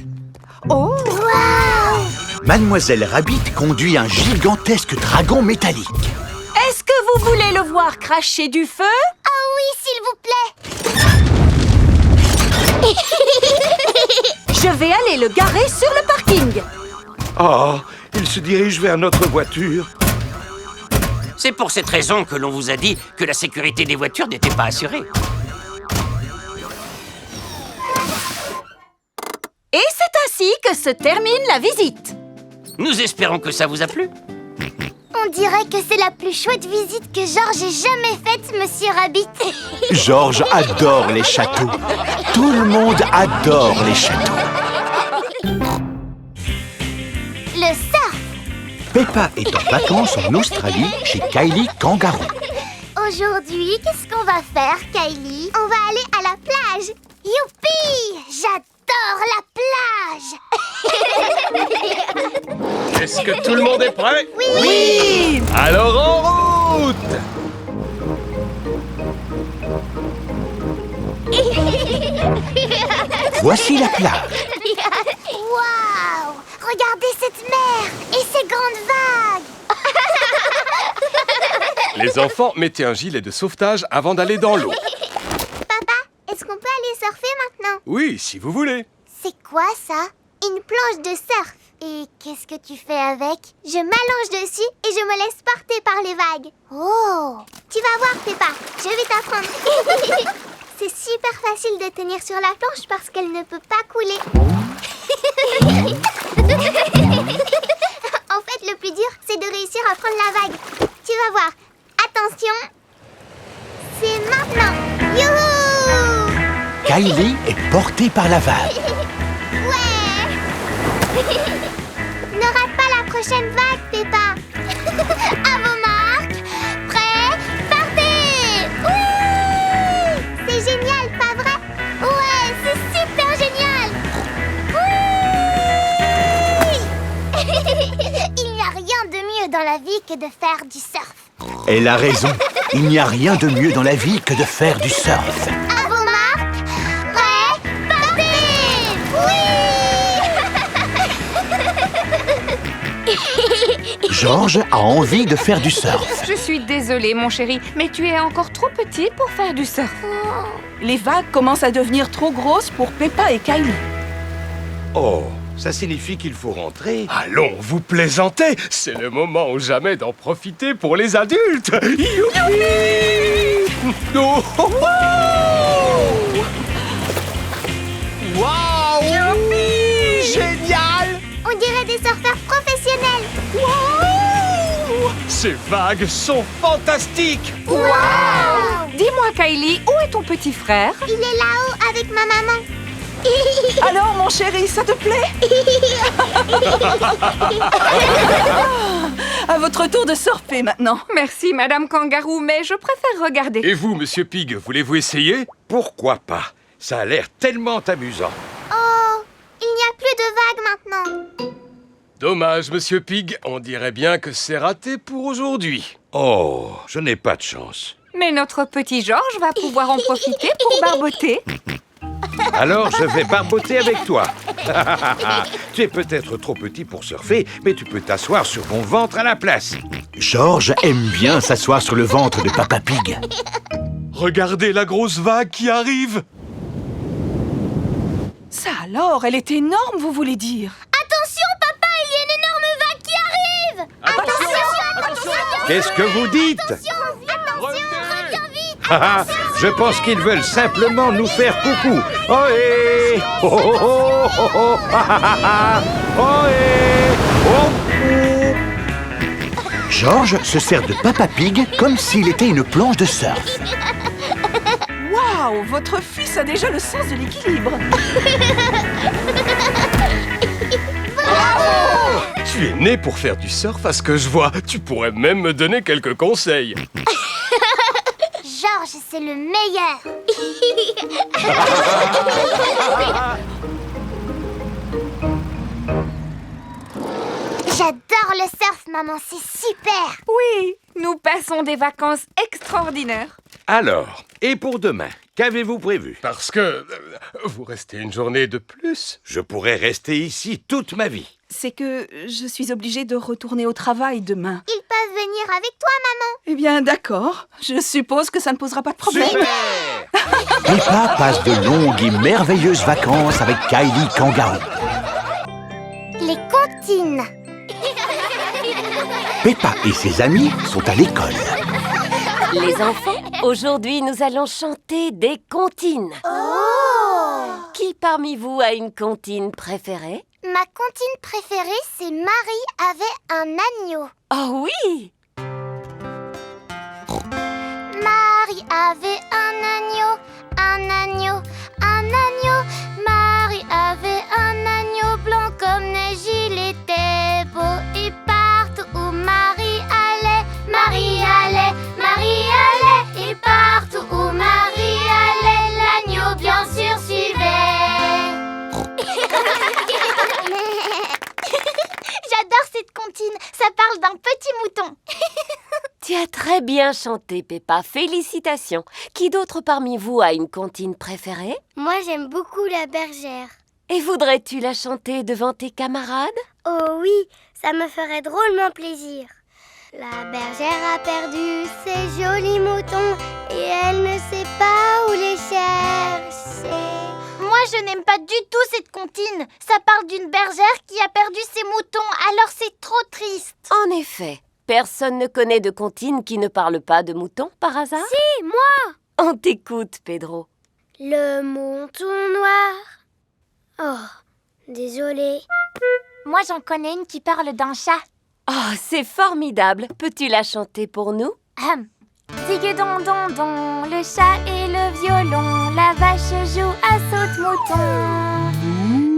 Speaker 3: Oh!
Speaker 1: Waouh!
Speaker 2: Mademoiselle Rabbit conduit un gigantesque dragon métallique.
Speaker 10: Est-ce que vous voulez le voir cracher du feu?
Speaker 1: Oh oui, s'il vous plaît.
Speaker 10: Je vais aller le garer sur le parking.
Speaker 4: Oh, il se dirige vers notre voiture.
Speaker 9: C'est pour cette raison que l'on vous a dit que la sécurité des voitures n'était pas assurée.
Speaker 10: Et c'est ainsi que se termine la visite.
Speaker 9: Nous espérons que ça vous a plu.
Speaker 1: On dirait que c'est la plus chouette visite que Georges ait jamais faite, Monsieur Rabbit.
Speaker 2: Georges adore les châteaux. Tout le monde adore les châteaux.
Speaker 1: Le surf.
Speaker 2: Peppa est en vacances en Australie chez Kylie Kangaroo.
Speaker 1: Aujourd'hui, qu'est-ce qu'on va faire, Kylie? On va aller à la plage. Youpi! J'adore la plage.
Speaker 13: Est-ce que tout le monde est prêt?
Speaker 1: Oui!
Speaker 13: Alors en route!
Speaker 2: Voici la plage.
Speaker 1: Waouh! Regardez cette mer et ces grandes vagues.
Speaker 13: Les enfants, mettez un gilet de sauvetage avant d'aller dans l'eau.
Speaker 1: Papa, est-ce qu'on peut aller surfer maintenant?
Speaker 13: Oui, si vous voulez.
Speaker 1: C'est quoi ça? Une planche de surf. Et qu'est-ce que tu fais avec? Je m'allonge dessus et je me laisse porter par les vagues. Oh! Tu vas voir, Peppa, je vais t'apprendre. C'est super facile de tenir sur la planche parce qu'elle ne peut pas couler. En fait, le plus dur, c'est de réussir à prendre la vague. Tu vas voir. Attention. C'est maintenant. Youhou!
Speaker 2: Kylie est portée par la vague.
Speaker 1: Ouais! Ne rate pas la prochaine vague, Peppa. À vos marques. Prêts? Partez! Oui! C'est génial, pas vrai? Ouais, c'est super génial! Oui! Il n'y a rien de mieux dans la vie que de faire du surf.
Speaker 2: Elle a raison. Il n'y a rien de mieux dans la vie que de faire du surf.
Speaker 1: À vos marques. Prêts? Partez! Oui!
Speaker 2: Georges a envie de faire du surf.
Speaker 3: Je suis désolée, mon chéri, mais tu es encore trop petit pour faire du surf.
Speaker 11: Les vagues commencent à devenir trop grosses pour Peppa et Kylie.
Speaker 4: Oh, ça signifie qu'il faut rentrer.
Speaker 13: Allons, vous plaisantez. C'est le moment ou jamais d'en profiter pour les adultes. Youpi! Oh, oh, oh! Waouh! Youpi! Génial!
Speaker 1: On dirait des surfeurs professionnels.
Speaker 13: Waouh! Ces vagues sont fantastiques!
Speaker 1: Waouh!
Speaker 3: Dis-moi, Kylie, où est ton petit frère?
Speaker 1: Il est là-haut avec ma maman.
Speaker 11: Alors, mon chéri, ça te plaît? À votre tour de surfer maintenant.
Speaker 3: Merci, Madame Kangaroo, mais je préfère regarder.
Speaker 13: Et vous, Monsieur Pig, voulez-vous essayer?
Speaker 4: Pourquoi pas? Ça a l'air tellement amusant.
Speaker 1: Oh, il n'y a plus de vagues maintenant.
Speaker 13: Dommage, Monsieur Pig. On dirait bien que c'est raté pour aujourd'hui.
Speaker 4: Oh, je n'ai pas de chance.
Speaker 3: Mais notre petit Georges va pouvoir en profiter pour barboter.
Speaker 4: Alors, je vais barboter avec toi. Tu es peut-être trop petit pour surfer, mais tu peux t'asseoir sur mon ventre à la place.
Speaker 2: Georges aime bien s'asseoir sur le ventre de Papa Pig.
Speaker 13: Regardez la grosse vague qui arrive.
Speaker 11: Ça alors, elle est énorme, vous voulez dire?
Speaker 1: Attention, papa, il y a une énorme vague qui arrive. Attention.
Speaker 4: Qu'est-ce que vous dites?
Speaker 1: Attention, reviens vite.
Speaker 4: Je pense qu'ils veulent simplement nous faire coucou. Ohé! Oh, oh, oh, oh, oh, ohé! Oh,
Speaker 2: Georges se sert de Papa Pig comme s'il était une planche de surf.
Speaker 11: Waouh, votre fils a déjà le sens de l'équilibre.
Speaker 13: Tu es né pour faire du surf à ce que je vois. Tu pourrais même me donner quelques conseils.
Speaker 1: Georges, c'est le meilleur. J'adore le surf, maman, c'est super.
Speaker 3: Oui, nous passons des vacances extraordinaires.
Speaker 4: Alors, et pour demain, qu'avez-vous prévu?
Speaker 13: Parce que vous restez une journée de plus.
Speaker 4: Je pourrais rester ici toute ma vie.
Speaker 11: C'est que je suis obligée de retourner au travail demain.
Speaker 1: Ils peuvent venir avec toi, maman.
Speaker 11: Eh bien, d'accord. Je suppose que ça ne posera pas de problème.
Speaker 2: Peppa passe de longues et merveilleuses vacances avec Kylie Kangaroo.
Speaker 1: Les comptines.
Speaker 2: Peppa et ses amis sont à l'école.
Speaker 5: Les enfants, aujourd'hui nous allons chanter des comptines.
Speaker 1: Oh!
Speaker 5: Qui parmi vous a une comptine préférée?
Speaker 1: Ma comptine préférée, c'est Marie avait un agneau.
Speaker 5: Oh oui!
Speaker 1: Marie avait un agneau, un agneau, un agneau. Marie avait un agneau blanc comme neige, il était beau. Et partout où Marie allait, Marie allait, Marie allait. Et partout où Marie allait, l'agneau bien sûr suivait. J'adore cette comptine, ça parle d'un petit mouton.
Speaker 5: Tu as très bien chanté, Peppa. Félicitations. Qui d'autre parmi vous a une comptine préférée?
Speaker 1: Moi, j'aime beaucoup la bergère.
Speaker 5: Et voudrais-tu la chanter devant tes camarades?
Speaker 1: Oh oui, ça me ferait drôlement plaisir. La bergère a perdu ses jolis moutons et elle ne sait pas où les chercher. Moi, je n'aime pas du tout cette comptine. Ça parle d'une bergère qui a perdu ses moutons, alors c'est trop triste.
Speaker 5: En effet. Personne ne connaît de comptine qui ne parle pas de moutons, par hasard?
Speaker 1: Si, moi!
Speaker 5: On t'écoute, Pedro.
Speaker 1: Le mouton noir. Oh, désolé. Moi, j'en connais une qui parle d'un chat.
Speaker 5: Oh, c'est formidable. Peux-tu la chanter pour nous?
Speaker 1: Digue-don-don-don, le chat et le violon, la vache joue à saute-mouton.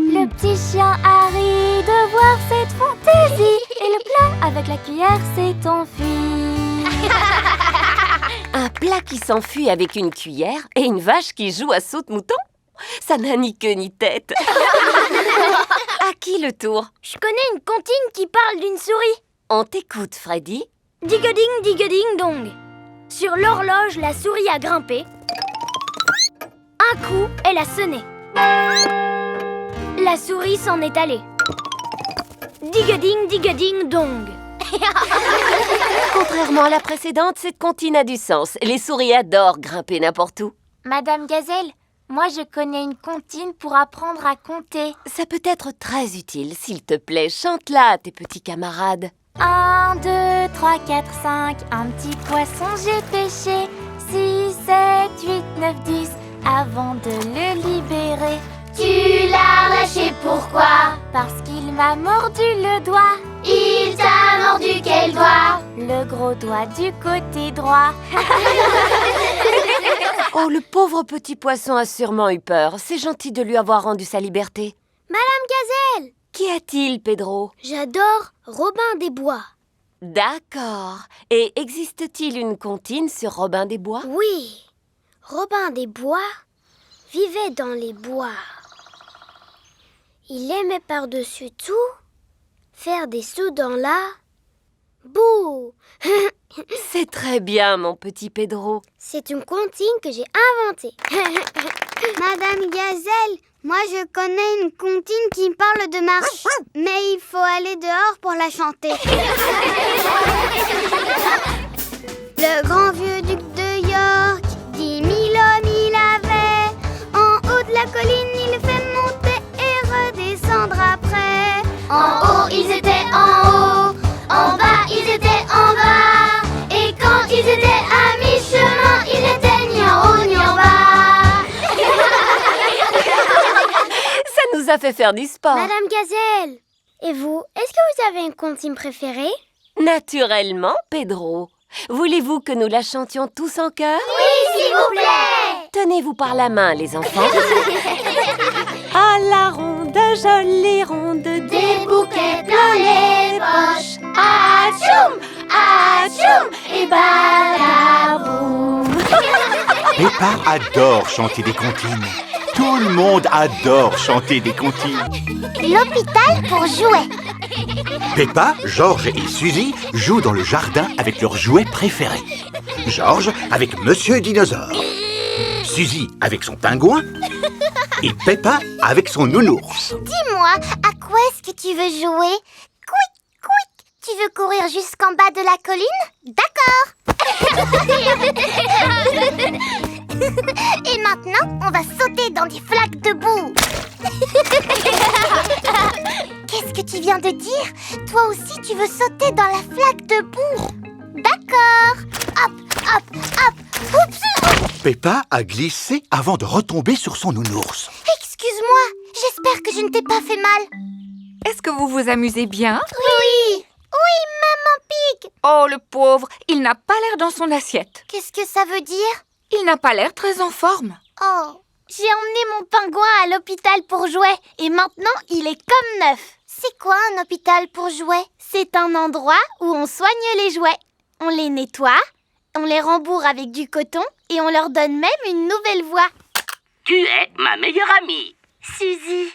Speaker 1: Le petit chien Harry de voir cette fantaisie et le plat avec la cuillère s'est enfui.
Speaker 5: Un plat qui s'enfuit avec une cuillère et une vache qui joue à saute-mouton? Ça n'a ni queue ni tête. À qui le tour?
Speaker 1: Je connais une comptine qui parle d'une souris.
Speaker 5: On t'écoute, Freddy.
Speaker 1: Digue-ding, dong. Sur l'horloge, la souris a grimpé. Un coup, elle a sonné. La souris s'en est allée. Digue-ding, dong.
Speaker 5: Contrairement à la précédente, cette comptine a du sens. Les souris adorent grimper n'importe où.
Speaker 1: Madame Gazelle, moi je connais une comptine pour apprendre à compter.
Speaker 5: Ça peut être très utile. S'il te plaît, chante-la à tes petits camarades.
Speaker 1: 1, 2, 3, 4, 5, un petit poisson j'ai pêché. 6, 7, 8, 9, 10, avant de le libérer. Tu l'as lâché pourquoi? Parce qu'il m'a mordu le doigt. Il t'a mordu quel doigt? Le gros doigt du côté droit.
Speaker 5: Oh, le pauvre petit poisson a sûrement eu peur. C'est gentil de lui avoir rendu sa liberté.
Speaker 1: Madame Gazelle!
Speaker 5: Qu'y a-t-il, Pedro?
Speaker 1: J'adore Robin des Bois.
Speaker 5: D'accord. Et existe-t-il une comptine sur Robin des Bois?
Speaker 1: Oui. Robin des Bois vivait dans les bois. Il aimait par-dessus tout Faire des sous dans la... boue.
Speaker 5: C'est très bien, mon petit Pedro.
Speaker 1: C'est une comptine que j'ai inventée.
Speaker 8: Madame Gazelle, moi je connais une comptine qui parle de marche. Mais il faut aller dehors pour la chanter. Le grand vieux duc de York, 10 000 hommes il avait. En haut de la colline, il fait monter et redescendre après.
Speaker 1: En haut, ils étaient en haut. En bas, ils étaient en bas. Et quand ils étaient à mi-chemin, ils n'étaient ni en haut ni en bas.
Speaker 5: Ça nous a fait faire du sport.
Speaker 1: Madame Gazelle, et vous, est-ce que vous avez une comptine préférée?
Speaker 5: Naturellement, Pedro. Voulez-vous que nous la chantions tous en chœur?
Speaker 1: Oui, s'il vous plaît.
Speaker 5: Tenez-vous par la main, les enfants. À la ronde, jolie ronde,
Speaker 1: Des bouquets plein les poches. Atchoum, atchoum, et badaboum.
Speaker 2: Peppa adore chanter des comptines. Tout le monde adore chanter des comptines.
Speaker 1: L'hôpital pour jouets.
Speaker 2: Peppa, George et Suzy jouent dans le jardin avec leurs jouets préférés. George avec Monsieur Dinosaure, Suzy avec son pingouin et Peppa avec son nounours.
Speaker 1: Dis-moi, à quoi est-ce que tu veux jouer? Quick, quick. Tu veux courir jusqu'en bas de la colline? D'accord. Et maintenant, on va sauter dans des flaques de boue. Qu'est-ce que tu viens de dire? Toi aussi, tu veux sauter dans la flaque de boue? D'accord. Hop, hop, hop. Oups, oups.
Speaker 2: Peppa a glissé avant de retomber sur son nounours.
Speaker 1: Excuse-moi, j'espère que je ne t'ai pas fait mal.
Speaker 3: Est-ce que vous vous amusez bien?
Speaker 1: Oui. Oui, Maman Pig.
Speaker 3: Oh, le pauvre, il n'a pas l'air dans son assiette.
Speaker 1: Qu'est-ce que ça veut dire?
Speaker 3: Il n'a pas l'air très en forme.
Speaker 1: Oh, j'ai emmené mon pingouin à l'hôpital pour jouets et maintenant il est comme neuf. C'est quoi un hôpital pour jouets? C'est un endroit où on soigne les jouets. On les nettoie, on les rembourre avec du coton et on leur donne même une nouvelle voix.
Speaker 9: Tu es ma meilleure amie.
Speaker 1: Suzy.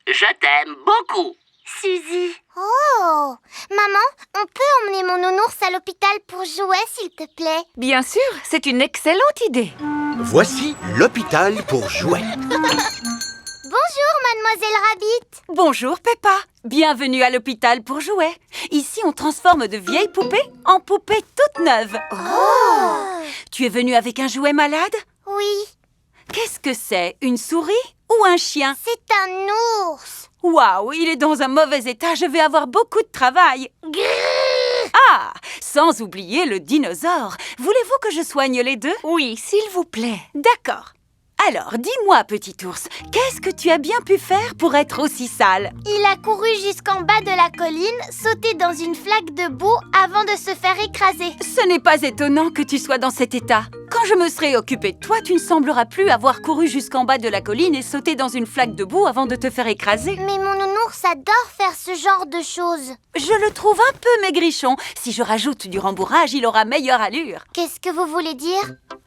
Speaker 9: Je t'aime beaucoup.
Speaker 1: Suzy. Oh, maman, on peut emmener mon nounours à l'hôpital pour jouets, s'il te plaît?
Speaker 3: Bien sûr, c'est une excellente idée.
Speaker 2: Voici l'hôpital pour jouets.
Speaker 1: Bonjour, Mademoiselle Rabbit.
Speaker 10: Bonjour Peppa, bienvenue à l'hôpital pour jouets. Ici, on transforme de vieilles poupées en poupées toutes neuves.
Speaker 1: Oh.
Speaker 10: Tu es venue avec un jouet malade?
Speaker 1: Oui,
Speaker 10: Qu'est-ce que c'est? Une souris ou un chien?
Speaker 1: c'est un ours.
Speaker 10: Waouh, il est dans un mauvais état, je vais avoir beaucoup de travail. Ah, sans oublier le dinosaure. Voulez-vous que je soigne les deux?
Speaker 3: Oui, s'il vous plaît.
Speaker 10: D'accord. Alors, dis-moi, petit ours, qu'est-ce que tu as bien pu faire pour être aussi sale?
Speaker 1: Il a couru jusqu'en bas de la colline, sauté dans une flaque de boue avant de se faire écraser.
Speaker 10: Ce n'est pas étonnant que tu sois dans cet état. Quand je me serai occupée de toi, tu ne sembleras plus avoir couru jusqu'en bas de la colline et sauté dans une flaque de boue avant de te faire écraser.
Speaker 1: Mais mon nounours adore faire ce genre de choses.
Speaker 10: Je le trouve un peu maigrichon. Si je rajoute du rembourrage, il aura meilleure allure.
Speaker 1: Qu'est-ce que vous voulez dire?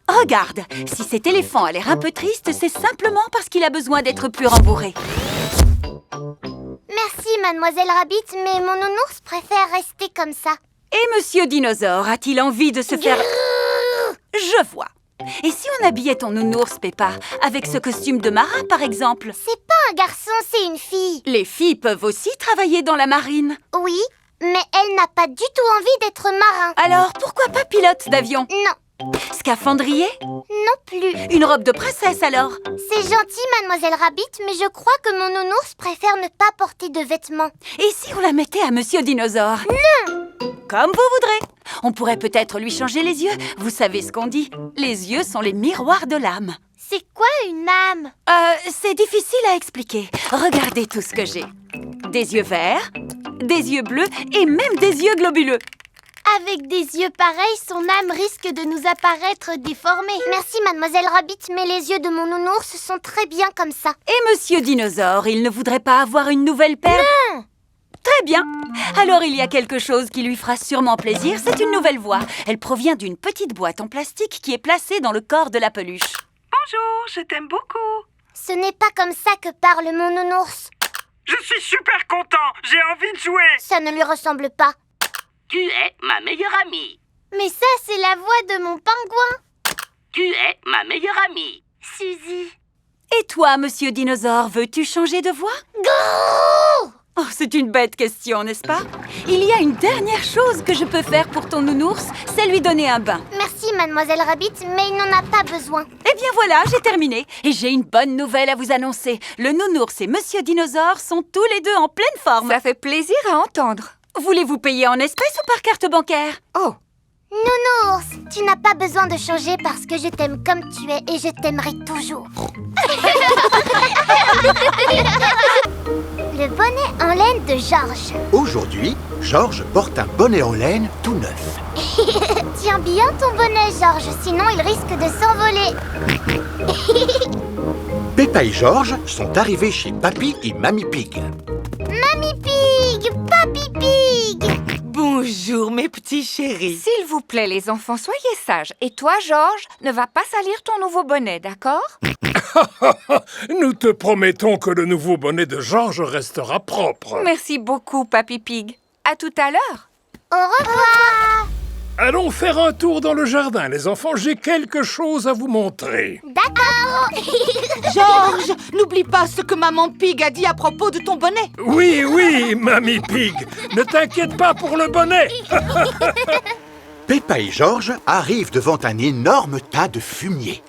Speaker 10: Regarde, si cet éléphant a l'air un peu triste, c'est simplement parce qu'il a besoin d'être plus rembourré.
Speaker 1: Merci, Mademoiselle Rabbit, mais mon nounours préfère rester comme ça.
Speaker 10: Et Monsieur Dinosaure a-t-il envie de se faire... Je vois. Et si on habillait ton nounours, Peppa, avec ce costume de marin, par exemple?
Speaker 1: C'est pas un garçon, c'est une fille.
Speaker 10: Les filles peuvent aussi travailler dans la marine.
Speaker 1: Oui, mais elle n'a pas du tout envie d'être marin.
Speaker 10: Alors, pourquoi pas pilote d'avion?
Speaker 1: Non,
Speaker 10: Scaphandrier?
Speaker 1: non plus.
Speaker 10: Une robe de princesse, alors?
Speaker 1: C'est gentil, Mademoiselle Rabbit, mais je crois que mon nounours préfère ne pas porter de vêtements.
Speaker 10: Et si on la mettait à Monsieur Dinosaure?
Speaker 1: Non!
Speaker 10: Comme vous voudrez. On pourrait peut-être lui changer les yeux. Vous savez ce qu'on dit. Les yeux sont les miroirs de l'âme.
Speaker 1: C'est quoi une âme?
Speaker 10: C'est difficile à expliquer. Regardez tout ce que j'ai. Des yeux verts, des yeux bleus et même des yeux globuleux.
Speaker 1: Avec des yeux pareils, son âme risque de nous apparaître déformée. Merci, Mademoiselle Rabbit, mais les yeux de mon nounours sont très bien comme ça.
Speaker 10: Et Monsieur Dinosaure, il ne voudrait pas avoir une nouvelle paire?
Speaker 1: Non!
Speaker 10: Très bien. Alors il y a quelque chose qui lui fera sûrement plaisir, c'est une nouvelle voix. Elle provient d'une petite boîte en plastique qui est placée dans le corps de la peluche.
Speaker 11: Bonjour, je t'aime beaucoup.
Speaker 1: Ce n'est pas comme ça que parle mon nounours.
Speaker 14: Je suis super content. J'ai envie de jouer.
Speaker 1: Ça ne lui ressemble pas.
Speaker 9: Tu es ma meilleure amie.
Speaker 1: Mais ça, c'est la voix de mon pingouin.
Speaker 9: Tu es ma meilleure amie.
Speaker 1: Suzy.
Speaker 10: Et toi, monsieur dinosaure, veux-tu changer de voix?
Speaker 1: Grrrr!
Speaker 10: Oh, c'est une bête question, n'est-ce pas? Il y a une dernière chose que je peux faire pour ton nounours, c'est lui donner un bain.
Speaker 1: Merci, mademoiselle Rabbit, mais il n'en a pas besoin.
Speaker 10: Eh bien voilà, j'ai terminé. Et j'ai une bonne nouvelle à vous annoncer. Le nounours et monsieur dinosaure sont tous les deux en pleine forme.
Speaker 3: Ça fait plaisir à entendre.
Speaker 10: Voulez-vous payer en espèces ou par carte bancaire?
Speaker 3: Oh,
Speaker 1: Nounours, tu n'as pas besoin de changer parce que je t'aime comme tu es et je t'aimerai toujours. Le bonnet en laine de Georges.
Speaker 2: Aujourd'hui, Georges porte un bonnet en laine tout neuf.
Speaker 1: Tiens bien ton bonnet, Georges, sinon il risque de s'envoler.
Speaker 2: Peppa et Georges sont arrivés chez Papy et Mamie Pig.
Speaker 1: Mamie Pig, Papy Pig.
Speaker 15: Bonjour mes petits chéris.
Speaker 3: s'il vous plaît, les enfants, soyez sages. Et toi, Georges, ne va pas salir ton nouveau bonnet, d'accord?
Speaker 13: Nous te promettons que le nouveau bonnet de Georges restera propre.
Speaker 3: Merci beaucoup, Papy Pig. À tout à l'heure.
Speaker 1: Au revoir.
Speaker 13: Allons faire un tour dans le jardin, les enfants. J'ai quelque chose à vous montrer.
Speaker 1: D'accord.
Speaker 15: Georges, n'oublie pas ce que maman Pig a dit à propos de ton bonnet.
Speaker 13: Oui, oui, Mamie Pig. Ne t'inquiète pas pour le bonnet.
Speaker 2: Peppa et Georges arrivent devant un énorme tas de fumier.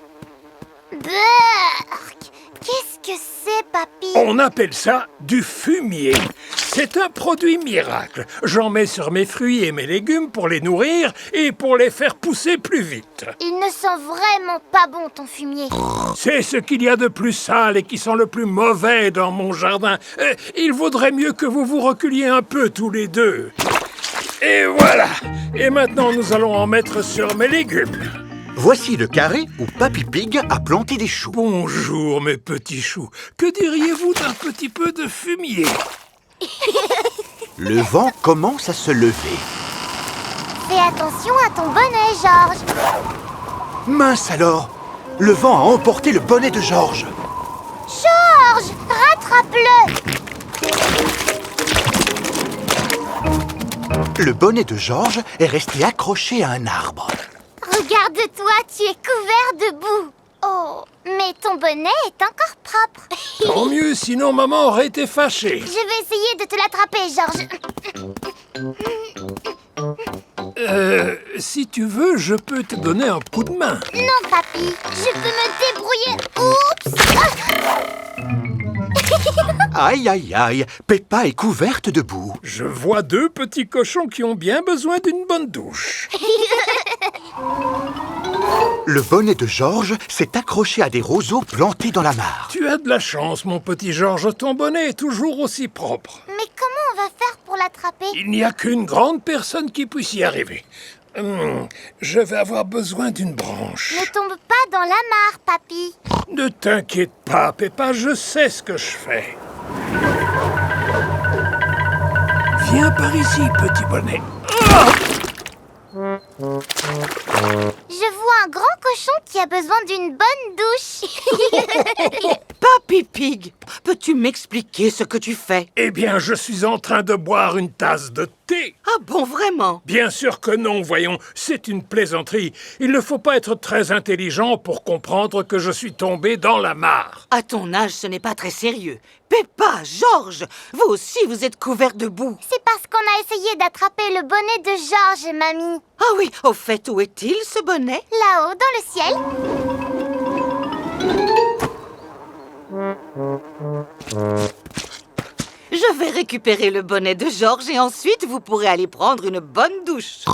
Speaker 1: Burk. Qu'est-ce que c'est, Papy?
Speaker 13: On appelle ça du fumier. C'est un produit miracle. J'en mets sur mes fruits et mes légumes pour les nourrir et pour les faire pousser plus vite.
Speaker 1: Il ne sent vraiment pas bon, ton fumier.
Speaker 13: C'est ce qu'il y a de plus sale et qui sent le plus mauvais dans mon jardin. Il vaudrait mieux que vous vous reculiez un peu tous les deux. Et voilà. Et maintenant, nous allons en mettre sur mes légumes.
Speaker 2: Voici le carré où Papy Pig a planté des choux.
Speaker 13: Bonjour, mes petits choux. Que diriez-vous d'un petit peu de fumier?
Speaker 2: Le vent commence à se lever.
Speaker 1: Fais attention à ton bonnet, Georges.
Speaker 2: Mince alors! Le vent a emporté le bonnet de Georges.
Speaker 1: Georges, rattrape-le.
Speaker 2: Le bonnet de Georges est resté accroché à un arbre.
Speaker 1: Regarde-toi, tu es couvert de boue. Oh, mais ton bonnet est encore propre.
Speaker 13: Tant mieux, sinon maman aurait été fâchée.
Speaker 1: Je vais essayer de te l'attraper,
Speaker 13: Georges. Si tu veux, je peux te donner un coup de main.
Speaker 1: Non, papy, je peux me débrouiller. Oups.
Speaker 2: Aïe, aïe, aïe, Peppa est couverte de boue.
Speaker 13: Je vois deux petits cochons qui ont bien besoin d'une bonne douche.
Speaker 2: Le bonnet de Georges s'est accroché à des roseaux plantés dans la mare.
Speaker 13: Tu as de la chance, mon petit Georges. Ton bonnet est toujours aussi propre.
Speaker 1: Mais comment on va faire pour l'attraper?
Speaker 13: Il n'y a qu'une grande personne qui puisse y arriver. Je vais avoir besoin d'une branche.
Speaker 1: Ne tombe pas dans la mare, papy.
Speaker 13: Ne t'inquiète pas, Peppa, je sais ce que je fais. Viens par ici, petit bonnet.
Speaker 1: Je vois un grand cochon qui a besoin d'une bonne douche.
Speaker 15: Papy Pig, peux-tu m'expliquer ce que tu fais?
Speaker 13: Eh bien, je suis en train de boire une tasse de thé.
Speaker 15: Ah bon, vraiment?
Speaker 13: Bien sûr que non, voyons, c'est une plaisanterie. Il ne faut pas être très intelligent pour comprendre que je suis tombé dans la mare.
Speaker 15: À ton âge, ce n'est pas très sérieux. Peppa, Georges, vous aussi vous êtes couverts de boue.
Speaker 1: C'est parce qu'on a essayé d'attraper le bonnet de Georges, mamie.
Speaker 15: Ah oui, au fait, où est-il ce bonnet?
Speaker 1: Là-haut, dans le ciel.
Speaker 15: Je vais récupérer le bonnet de Georges et ensuite vous pourrez aller prendre une bonne douche.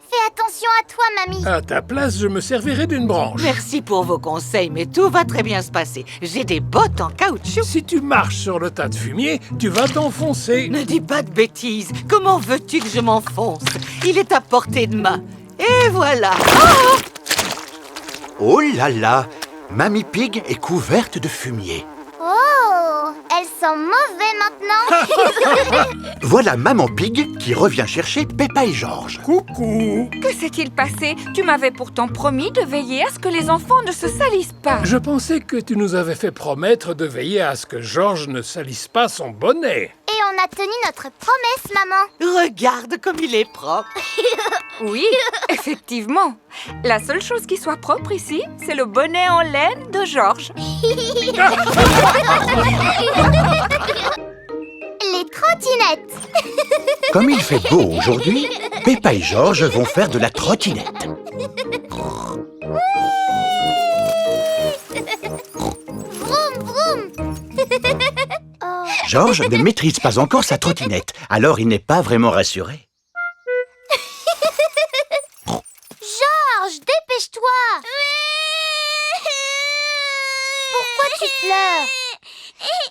Speaker 1: Fais attention à toi, mamie.
Speaker 13: À ta place, je me servirai d'une branche.
Speaker 15: Merci pour vos conseils, mais tout va très bien se passer. J'ai des bottes en caoutchouc.
Speaker 13: Si tu marches sur le tas de fumier, tu vas t'enfoncer.
Speaker 15: Ne dis pas de bêtises. Comment veux-tu que je m'enfonce? Il est à portée de main. Et voilà.
Speaker 2: Oh là là! Mamie Pig est couverte de fumier.
Speaker 1: Oh, elle sent mauvais maintenant.
Speaker 2: Voilà Maman Pig qui revient chercher Peppa et Georges.
Speaker 13: Coucou!
Speaker 3: Que s'est-il passé? Tu m'avais pourtant promis de veiller à ce que les enfants ne se salissent pas.
Speaker 13: Je pensais que tu nous avais fait promettre de veiller à ce que Georges ne salisse pas son bonnet.
Speaker 1: Et on a tenu notre promesse, maman.
Speaker 15: Regarde comme il est propre.
Speaker 3: Oui, effectivement. La seule chose qui soit propre ici, c'est le bonnet en laine de Georges.
Speaker 1: Les trottinettes.
Speaker 2: Comme il fait beau aujourd'hui, Peppa et Georges vont faire de la trottinette.
Speaker 1: Vroom, vroom. Oh.
Speaker 2: Georges ne maîtrise pas encore sa trottinette, alors il n'est pas vraiment rassuré.
Speaker 1: Georges, dépêche-toi. Pourquoi tu pleures?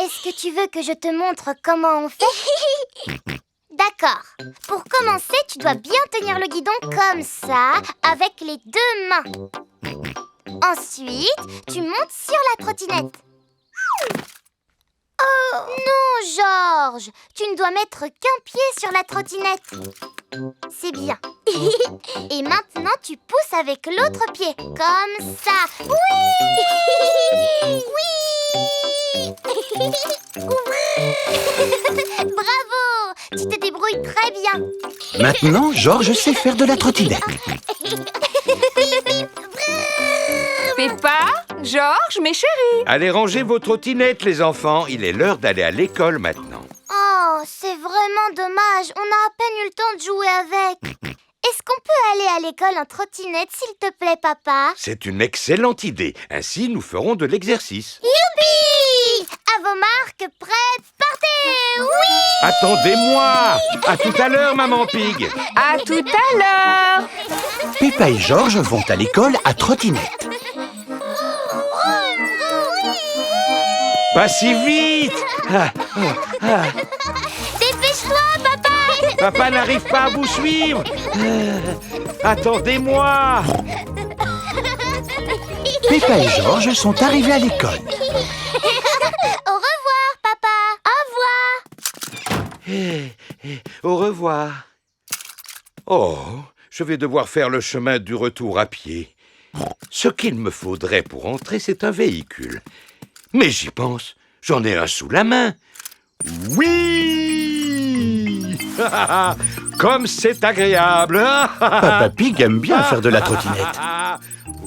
Speaker 1: Est-ce que tu veux que je te montre comment on fait? D'accord. Pour commencer, tu dois bien tenir le guidon comme ça, avec les deux mains. Ensuite, tu montes sur la trottinette. Oh non, Georges, tu ne dois mettre qu'un pied sur la trottinette. C'est bien. Et maintenant, tu pousses avec l'autre pied, comme ça. Oui! Oui! Bravo! Tu te débrouilles très bien.
Speaker 2: Maintenant, Georges sait faire de la trottinette.
Speaker 3: Peppa, Georges, mes chéris.
Speaker 4: Allez ranger vos trottinettes, les enfants. Il est l'heure d'aller à l'école maintenant.
Speaker 1: Oh, c'est vraiment dommage. On a à peine eu le temps de jouer avec. Est-ce qu'on peut aller à l'école en trottinette, s'il te plaît, papa?
Speaker 4: C'est une excellente idée. Ainsi, nous ferons de l'exercice.
Speaker 1: Youpi! À vos marques, prêts, partez! Oui!
Speaker 4: Attendez-moi! À tout à l'heure, Maman Pig.
Speaker 3: À tout à l'heure.
Speaker 2: Peppa et Georges vont à l'école à trottinette.
Speaker 4: Pas si vite!
Speaker 1: Dépêche-toi, papa!
Speaker 4: Papa n'arrive pas à vous suivre. Attendez-moi!
Speaker 2: Peppa et Georges sont arrivés à l'école.
Speaker 1: Au revoir, papa! Au revoir!
Speaker 4: Au revoir. Oh, je vais devoir faire le chemin du retour à pied. Ce qu'il me faudrait pour entrer, c'est un véhicule. Mais j'y pense, j'en ai un sous la main. Oui! Comme c'est agréable!
Speaker 2: Papa Pig aime bien faire de la trottinette.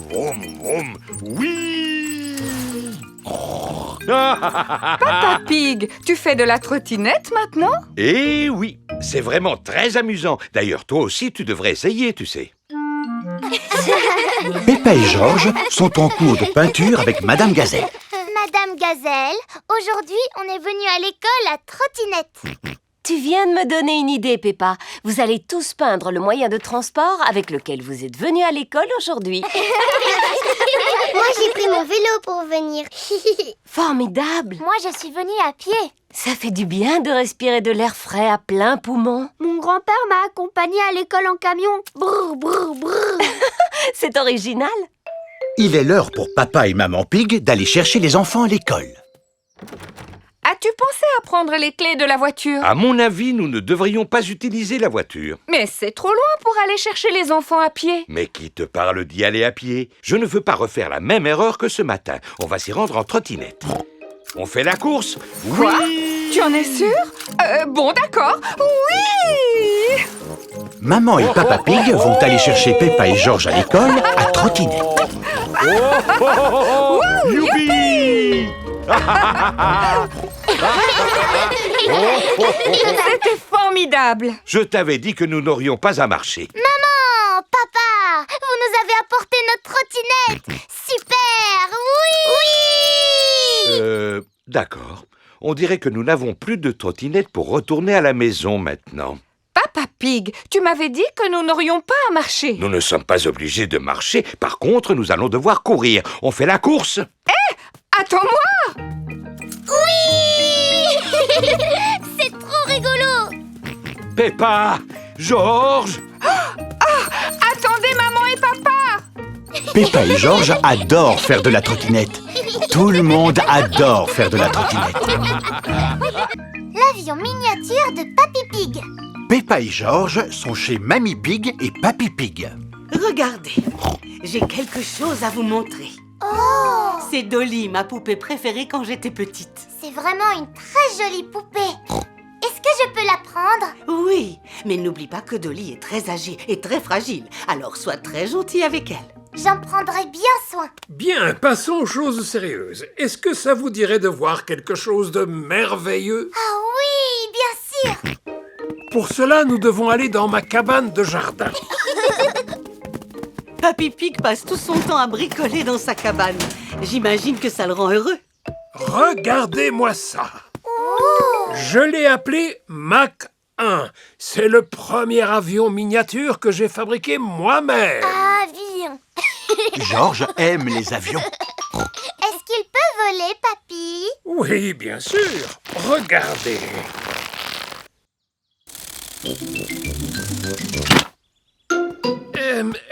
Speaker 4: Vroom, vroom, oui!
Speaker 3: Papa Pig, tu fais de la trottinette maintenant?
Speaker 4: Eh oui, c'est vraiment très amusant. D'ailleurs, toi aussi, tu devrais essayer, tu sais.
Speaker 2: Peppa et Georges sont en cours de peinture avec Madame Gazelle.
Speaker 1: Madame Gazelle, aujourd'hui, on est venu à l'école à trottinette.
Speaker 5: Tu viens de me donner une idée, Peppa. Vous allez tous peindre le moyen de transport avec lequel vous êtes venus à l'école aujourd'hui.
Speaker 8: Moi, j'ai pris mon vélo pour venir.
Speaker 5: Formidable!
Speaker 1: Moi, je suis venue à pied.
Speaker 5: Ça fait du bien de respirer de l'air frais à plein poumon.
Speaker 8: Mon grand-père m'a accompagné à l'école en camion. Brrr, brrr, brrr.
Speaker 5: C'est original.
Speaker 2: Il est l'heure pour Papa et Maman Pig d'aller chercher les enfants à l'école.
Speaker 3: As-tu pensé à prendre les clés de la voiture?
Speaker 4: À mon avis, nous ne devrions pas utiliser la voiture.
Speaker 3: Mais c'est trop loin pour aller chercher les enfants à pied.
Speaker 4: Mais qui te parle d'y aller à pied? Je ne veux pas refaire la même erreur que ce matin. On va s'y rendre en trottinette. On fait la course?
Speaker 3: Quoi?
Speaker 4: Oui!
Speaker 3: Tu en es sûr? Bon, d'accord. Oui!
Speaker 2: Maman et Papa Pig vont aller chercher Peppa et Georges à l'école à trottinette.
Speaker 4: Youpi!
Speaker 3: C'était formidable.
Speaker 4: Je t'avais dit que nous n'aurions pas à marcher.
Speaker 1: Maman, papa, vous nous avez apporté notre trottinette. Super, oui!
Speaker 4: D'accord. On dirait que nous n'avons plus de trottinette pour retourner à la maison maintenant.
Speaker 3: Papa Pig, tu m'avais dit que nous n'aurions pas à marcher.
Speaker 4: Nous ne sommes pas obligés de marcher. Par contre, nous allons devoir courir. On fait la course?
Speaker 3: Attends-moi!
Speaker 1: Oui! C'est trop rigolo!
Speaker 4: Peppa! Georges!
Speaker 3: Attendez maman et papa!
Speaker 2: Peppa et Georges adorent faire de la trottinette. Tout le monde adore faire de la trottinette.
Speaker 1: L'avion miniature de Papy Pig.
Speaker 2: Peppa et George sont chez Mamie Pig et Papy Pig.
Speaker 15: Regardez, j'ai quelque chose à vous montrer.
Speaker 1: Oh!
Speaker 15: C'est Dolly, ma poupée préférée quand j'étais petite.
Speaker 1: C'est vraiment une très jolie poupée. Est-ce que je peux la prendre?
Speaker 15: Oui, mais n'oublie pas que Dolly est très âgée et très fragile, alors sois très gentil avec elle.
Speaker 1: J'en prendrai bien soin.
Speaker 13: Bien, passons aux choses sérieuses. Est-ce que ça vous dirait de voir quelque chose de merveilleux?
Speaker 1: Ah oui, bien sûr.
Speaker 13: Pour cela, nous devons aller dans ma cabane de jardin.
Speaker 15: Papy Pig passe tout son temps à bricoler dans sa cabane. J'imagine que ça le rend heureux.
Speaker 13: Regardez-moi ça. Je l'ai appelé Mach 1. C'est le premier avion miniature que j'ai fabriqué moi-même.
Speaker 1: Avion.
Speaker 2: George aime les avions.
Speaker 1: Est-ce qu'il peut voler, Papy?
Speaker 13: Oui, bien sûr. Regardez.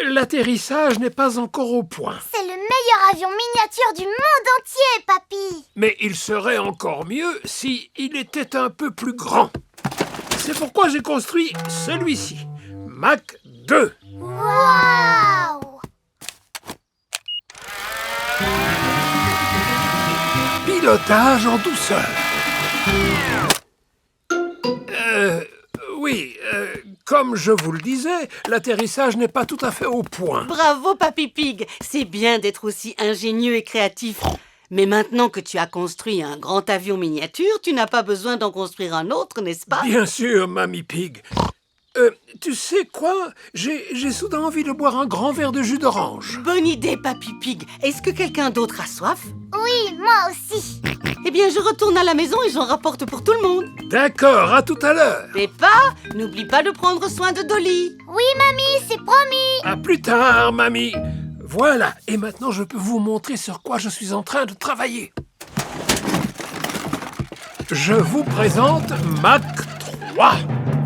Speaker 13: L'atterrissage n'est pas encore au point.
Speaker 1: C'est le meilleur avion miniature du monde entier, Papy.
Speaker 13: Mais il serait encore mieux si il était un peu plus grand. C'est pourquoi j'ai construit celui-ci, Mach 2.
Speaker 1: Waouh!
Speaker 13: Pilotage en douceur. Oui, comme je vous le disais, l'atterrissage n'est pas tout à fait au point.
Speaker 15: Bravo, Papy Pig. C'est bien d'être aussi ingénieux et créatif. Mais maintenant que tu as construit un grand avion miniature, tu n'as pas besoin d'en construire un autre, n'est-ce pas?
Speaker 13: Bien sûr, Mamie Pig. Tu sais quoi? J'ai soudain envie de boire un grand verre de jus d'orange.
Speaker 15: Bonne idée, Papy Pig. Est-ce que quelqu'un d'autre a soif?
Speaker 1: Oui, moi aussi.
Speaker 15: Eh bien, je retourne à la maison et j'en rapporte pour tout le monde.
Speaker 13: D'accord, à tout à l'heure.
Speaker 15: Peppa, n'oublie pas de prendre soin de Dolly.
Speaker 1: Oui, mamie, c'est promis.
Speaker 13: À plus tard, mamie. Voilà, et maintenant je peux vous montrer sur quoi je suis en train de travailler. Je vous présente Mach 3.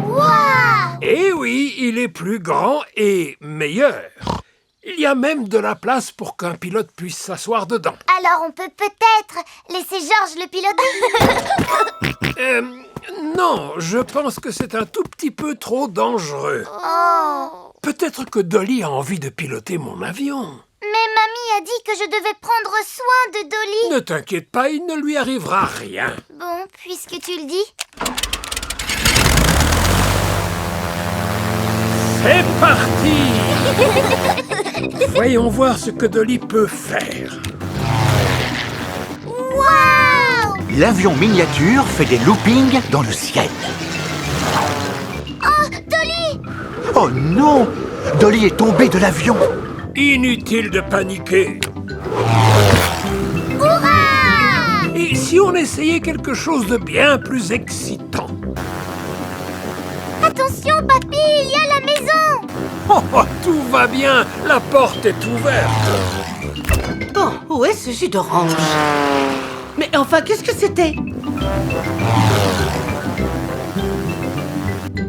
Speaker 1: Waouh!
Speaker 13: Eh oui, il est plus grand et meilleur. Il y a même de la place pour qu'un pilote puisse s'asseoir dedans.
Speaker 1: Alors on peut peut-être laisser George le piloter?
Speaker 13: Non, je pense que c'est un tout petit peu trop dangereux.
Speaker 1: Oh!
Speaker 13: Peut-être que Dolly a envie de piloter mon avion.
Speaker 1: Mais mamie a dit que je devais prendre soin de Dolly.
Speaker 13: Ne t'inquiète pas, il ne lui arrivera rien.
Speaker 1: Bon, puisque tu le dis.
Speaker 13: C'est parti! Voyons voir ce que Dolly peut faire.
Speaker 1: Waouh!
Speaker 2: L'avion miniature fait des loopings dans le ciel.
Speaker 1: Oh, Dolly!
Speaker 2: Oh non! Dolly est tombée de l'avion.
Speaker 13: Inutile de paniquer.
Speaker 1: Hurrah!
Speaker 13: Et si on essayait quelque chose de bien plus excitant?
Speaker 1: Attention, papy, il y a la maison!
Speaker 13: Oh, tout va bien, la porte est ouverte.
Speaker 15: Bon, où est ce jus d'orange? Mais enfin, qu'est-ce que c'était?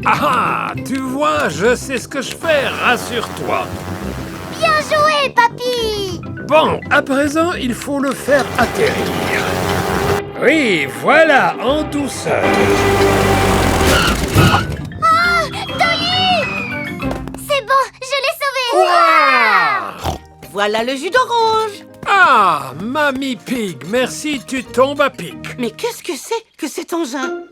Speaker 13: Ah, tu vois, je sais ce que je fais, rassure-toi.
Speaker 1: Bien joué, papy!
Speaker 13: Bon, à présent, il faut le faire atterrir. Oui, voilà, en douceur.
Speaker 1: Oh, Dolly! C'est bon, je l'ai sauvé!
Speaker 13: Ouah!
Speaker 15: Voilà le jus d'orange.
Speaker 13: Ah, Mamie Pig, merci, tu tombes à pic.
Speaker 15: Mais qu'est-ce que c'est que cet engin?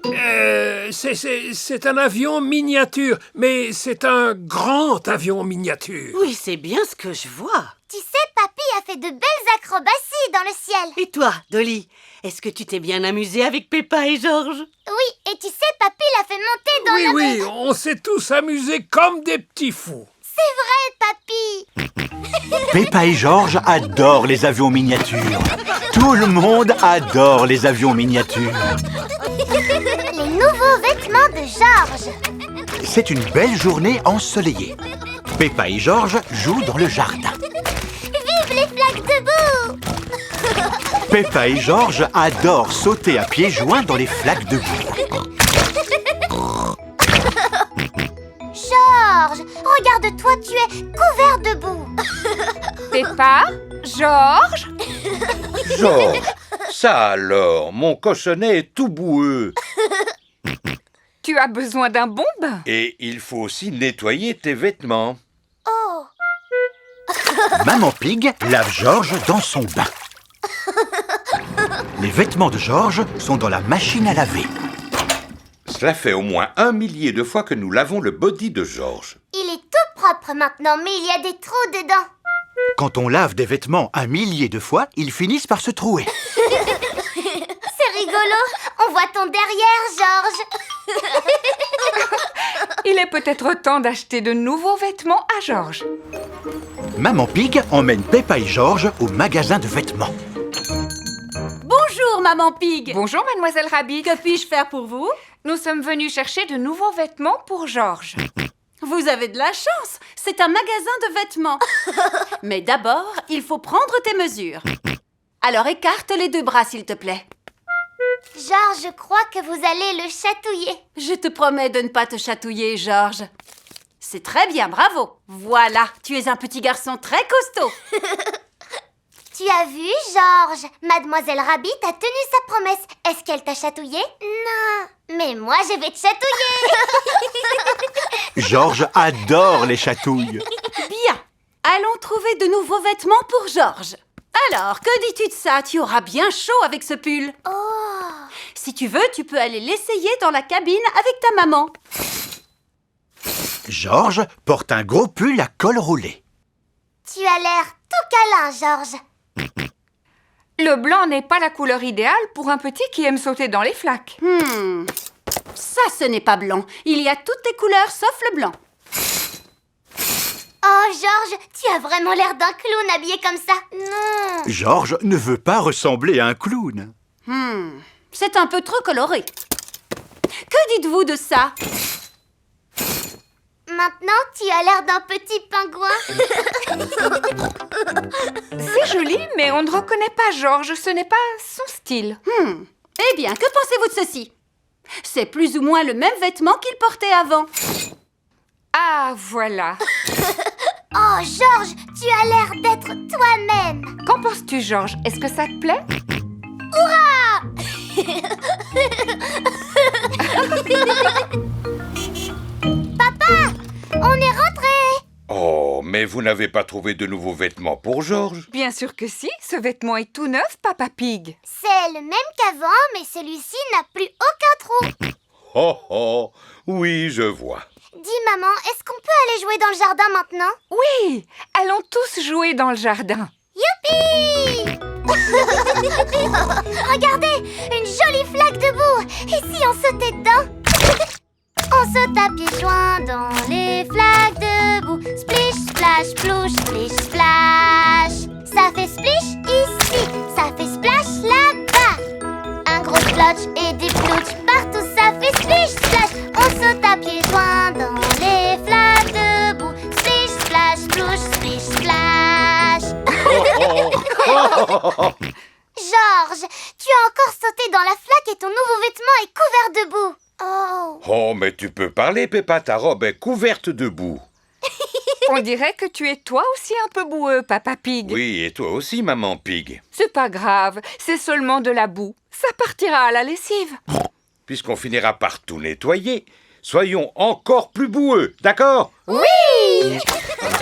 Speaker 13: C'est un avion miniature, mais c'est un grand avion miniature.
Speaker 15: Oui, c'est bien ce que je vois.
Speaker 1: Tu sais, papy a fait de belles acrobaties dans le ciel.
Speaker 15: Et toi, Dolly, est-ce que tu t'es bien amusée avec Peppa et George?
Speaker 1: Oui, et tu sais, papy l'a fait monter dans la
Speaker 13: Oui, on s'est tous amusés comme des petits fous.
Speaker 1: C'est vrai, papy!
Speaker 2: Peppa et George adorent les avions miniatures. Tout le monde adore les avions miniatures.
Speaker 1: Les nouveaux vêtements de George.
Speaker 2: C'est une belle journée ensoleillée. Peppa et George jouent dans le jardin.
Speaker 1: Vive les flaques de boue!
Speaker 2: Peppa et George adorent sauter à pieds joints dans les flaques de boue.
Speaker 1: George, regarde-toi, tu es couvert de boue.
Speaker 3: Peppa, George,
Speaker 4: Georges, ça alors, mon cochonnet est tout boueux.
Speaker 3: Tu as besoin d'un bon bain.
Speaker 4: Et il faut aussi nettoyer tes vêtements.
Speaker 1: Oh.
Speaker 2: Maman Pig lave Georges dans son bain. Les vêtements de Georges sont dans la machine à laver.
Speaker 4: Cela fait au moins 1 millier de fois que nous lavons le body de Georges.
Speaker 1: Il est tout propre maintenant, mais il y a des trous dedans.
Speaker 2: Quand on lave des vêtements 1 millier de fois, ils finissent par se trouer.
Speaker 1: C'est rigolo. On voit ton derrière, Georges.
Speaker 3: Il est peut-être temps d'acheter de nouveaux vêtements à Georges.
Speaker 2: Maman Pig emmène Peppa et Georges au magasin de vêtements.
Speaker 10: Bonjour, Maman Pig.
Speaker 3: Bonjour, Mademoiselle Rabbit.
Speaker 10: Que puis-je faire pour vous?
Speaker 3: Nous sommes venus chercher de nouveaux vêtements pour Georges.
Speaker 10: Vous avez de la chance. C'est un magasin de vêtements. Mais d'abord, il faut prendre tes mesures. Alors écarte les 2 bras, s'il te plaît.
Speaker 1: Georges, je crois que vous allez le chatouiller.
Speaker 10: Je te promets de ne pas te chatouiller, Georges. C'est très bien, bravo. Voilà, tu es un petit garçon très costaud.
Speaker 1: Tu as vu, Georges? Mademoiselle Rabbit a tenu sa promesse. Est-ce qu'elle t'a chatouillé? Non. Mais moi, je vais te chatouiller.
Speaker 2: Georges adore les chatouilles.
Speaker 10: Bien. Allons trouver de nouveaux vêtements pour Georges. Alors, que dis-tu de ça? Tu auras bien chaud avec ce pull.
Speaker 1: Oh.
Speaker 10: Si tu veux, tu peux aller l'essayer dans la cabine avec ta maman.
Speaker 2: Georges porte un gros pull à col roulé.
Speaker 1: Tu as l'air tout câlin, Georges.
Speaker 3: Le blanc n'est pas la couleur idéale pour un petit qui aime sauter dans les flaques.
Speaker 10: Ça, ce n'est pas blanc. Il y a toutes les couleurs sauf le blanc.
Speaker 1: Oh, Georges, tu as vraiment l'air d'un clown habillé comme ça. Non.
Speaker 2: Georges ne veut pas ressembler à un clown.
Speaker 10: C'est un peu trop coloré. Que dites-vous de ça?
Speaker 1: Maintenant, tu as l'air d'un petit pingouin.
Speaker 3: C'est joli, mais on ne reconnaît pas Georges. Ce n'est pas son style.
Speaker 10: Eh bien, que pensez-vous de ceci? C'est plus ou moins le même vêtement qu'il portait avant.
Speaker 3: Ah, voilà.
Speaker 1: Oh, Georges, tu as l'air d'être toi-même.
Speaker 3: Qu'en penses-tu, Georges? Est-ce que ça te plaît?
Speaker 1: Hurrah! Papa, on est rentré.
Speaker 4: Oh, mais vous n'avez pas trouvé de nouveaux vêtements pour Georges?
Speaker 3: Bien sûr que si. Ce vêtement est tout neuf, Papa Pig.
Speaker 1: C'est le même qu'avant, mais celui-ci n'a plus aucun trou.
Speaker 4: Oh, oh, oui, je vois.
Speaker 1: Dis, maman, est-ce qu'on peut aller jouer dans le jardin maintenant?
Speaker 3: Oui, allons tous jouer dans le jardin.
Speaker 1: Youpi! Regardez, une jolie flaque de boue. Et si on sautait dedans? On saute à pieds joints dans les flaques de boue. Splish, splash, plouche, splish, splash. Ça fait splish ici, ça fait splash là-bas. Un gros splotch et des plouches partout, ça fait splish, splash. On saute à pieds joints dans les flaques de boue. Splish, splash, plouche, splish, splash. Georges, tu as encore sauté dans la flaque et ton nouveau vêtement est couvert de boue. Oh.
Speaker 4: Oh, mais tu peux parler, Peppa, ta robe est couverte de boue.
Speaker 3: On dirait que tu es toi aussi un peu boueux, Papa Pig.
Speaker 4: Oui, et toi aussi, Maman Pig.
Speaker 3: C'est pas grave, c'est seulement de la boue. Ça partira à la lessive.
Speaker 4: Puisqu'on finira par tout nettoyer, soyons encore plus boueux, d'accord?
Speaker 3: Oui!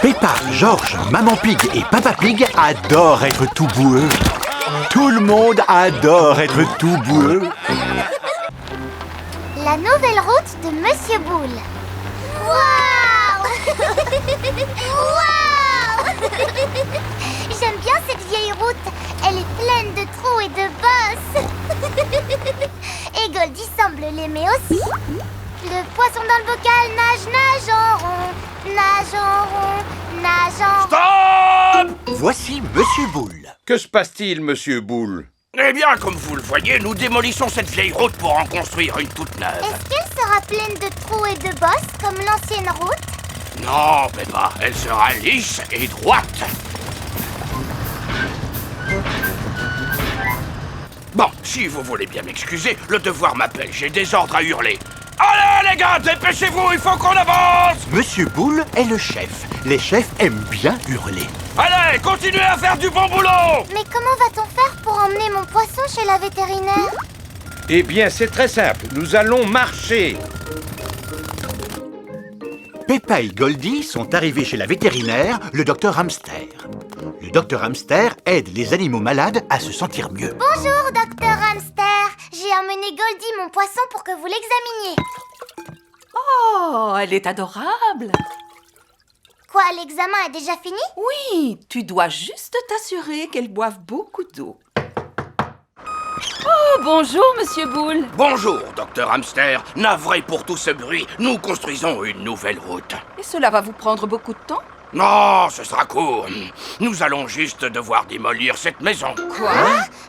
Speaker 2: Peppa, Georges, Maman Pig et Papa Pig adorent être tout boueux. Tout le monde adore être tout boueux.
Speaker 1: La nouvelle route de Monsieur Boule. Waouh! Waouh! J'aime bien cette vieille route. Elle est pleine de trous et de bosses. Et Goldie semble l'aimer aussi. Le poisson dans le bocal nage, nage en rond. Nage en rond, nage en rond.
Speaker 7: Stop!
Speaker 2: Voici Monsieur Boule.
Speaker 4: Que se passe-t-il, Monsieur Boule?
Speaker 7: Eh bien, comme vous le voyez, nous démolissons cette vieille route pour en construire une toute neuve.
Speaker 1: Est-ce qu'elle sera pleine de trous et de bosses comme l'ancienne route?
Speaker 7: Non, Peppa, elle sera lisse et droite. Bon, si vous voulez bien m'excuser, le devoir m'appelle. J'ai des ordres à hurler. Allez les gars, dépêchez-vous, il faut qu'on avance!
Speaker 2: Monsieur Boule est le chef. Les chefs aiment bien hurler.
Speaker 7: Allez, continuez à faire du bon boulot!
Speaker 1: Mais comment va-t-on faire pour emmener mon poisson chez la vétérinaire?
Speaker 4: Eh bien, c'est très simple. Nous allons marcher.
Speaker 2: Peppa et Goldie sont arrivés chez la vétérinaire, le docteur Hamster. Le docteur Hamster aide les animaux malades à se sentir mieux.
Speaker 1: Bonjour, docteur Hamster. J'ai emmené Goldie, mon poisson, pour que vous l'examiniez.
Speaker 11: Oh, elle est adorable.
Speaker 1: Quoi, l'examen est déjà fini?
Speaker 11: Oui, tu dois juste t'assurer qu'elle boive beaucoup d'eau. Oh, bonjour, Monsieur Boule.
Speaker 7: Bonjour, docteur Hamster. Navré pour tout ce bruit, nous construisons une nouvelle route.
Speaker 11: Et cela va vous prendre beaucoup de temps?
Speaker 7: Non, ce sera court. Nous allons juste devoir démolir cette maison.
Speaker 11: Quoi?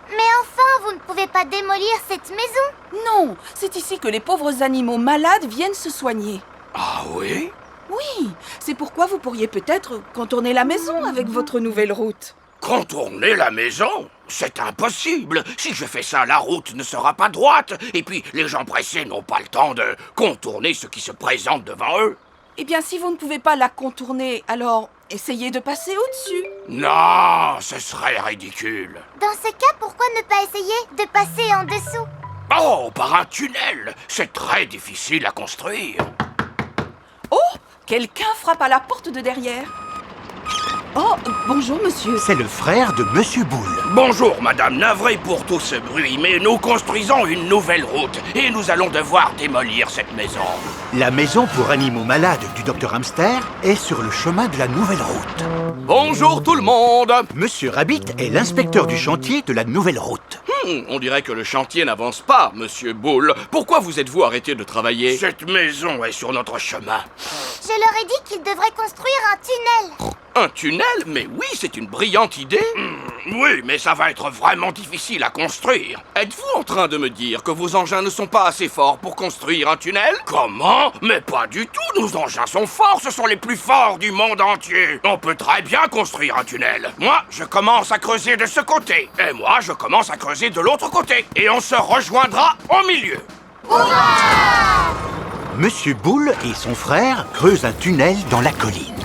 Speaker 1: Mais enfin, vous ne pouvez pas démolir cette maison.
Speaker 11: Non, c'est ici que les pauvres animaux malades viennent se soigner.
Speaker 7: Ah oui?
Speaker 11: Oui, c'est pourquoi vous pourriez peut-être contourner la maison avec votre nouvelle route.
Speaker 7: Contourner la maison? C'est impossible. Si je fais ça, la route ne sera pas droite. Et puis, les gens pressés n'ont pas le temps de contourner ce qui se présente devant eux.
Speaker 11: Eh bien, si vous ne pouvez pas la contourner, alors essayez de passer au-dessus.
Speaker 7: Non, ce serait ridicule.
Speaker 1: Dans ce cas, pourquoi ne pas essayer de passer en dessous?
Speaker 7: Oh, par un tunnel. C'est très difficile à construire.
Speaker 11: Oh, quelqu'un frappe à la porte de derrière. Oh, bonjour, monsieur.
Speaker 2: C'est le frère de Monsieur Boule.
Speaker 7: Bonjour, madame. Navré pour tout ce bruit, mais nous construisons une nouvelle route et nous allons devoir démolir cette maison.
Speaker 2: La maison pour animaux malades du docteur Hamster est sur le chemin de la nouvelle route.
Speaker 7: Bonjour tout le monde.
Speaker 2: Monsieur Rabbit est l'inspecteur du chantier de la nouvelle route.
Speaker 7: On dirait que le chantier n'avance pas, monsieur Boule. Pourquoi vous êtes-vous arrêté de travailler? Cette maison est sur notre chemin.
Speaker 1: Je leur ai dit qu'ils devraient construire un tunnel.
Speaker 7: Un tunnel? Mais oui, c'est une brillante idée. Oui, mais ça va être vraiment difficile à construire. Êtes-vous en train de me dire que vos engins ne sont pas assez forts pour construire un tunnel? Comment? Mais pas du tout, nos engins sont forts, ce sont les plus forts du monde entier. On peut très bien construire un tunnel. Moi, je commence à creuser de ce côté. Et moi, je commence à creuser de l'autre côté. Et on se rejoindra au milieu.
Speaker 2: Monsieur Boule et son frère creusent un tunnel dans la colline.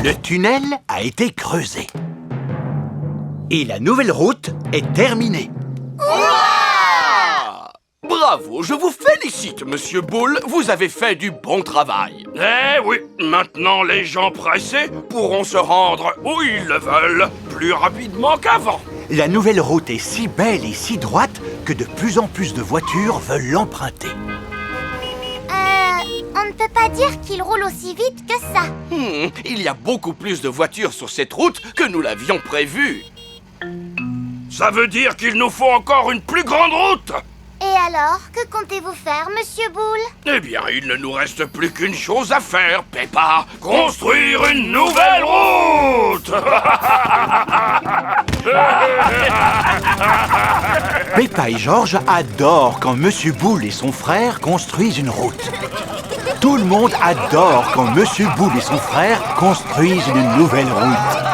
Speaker 2: Le tunnel a été creusé. Et la nouvelle route est terminée.
Speaker 7: Bravo, je vous félicite, monsieur Boule. Vous avez fait du bon travail. Eh oui, maintenant les gens pressés pourront se rendre où ils le veulent, plus rapidement qu'avant.
Speaker 2: La nouvelle route est si belle et si droite que de plus en plus de voitures veulent l'emprunter.
Speaker 1: On ne peut pas dire qu'il roule aussi vite que ça.
Speaker 7: Il y a beaucoup plus de voitures sur cette route que nous l'avions prévu. Ça veut dire qu'il nous faut encore une plus grande route.
Speaker 1: Et alors, que comptez-vous faire, monsieur Boule?
Speaker 7: Eh bien, il ne nous reste plus qu'une chose à faire, Peppa. Construire une nouvelle route.
Speaker 2: Peppa et George adorent quand Monsieur Boule et son frère construisent une route. Tout le monde adore quand Monsieur Boule et son frère construisent une nouvelle route.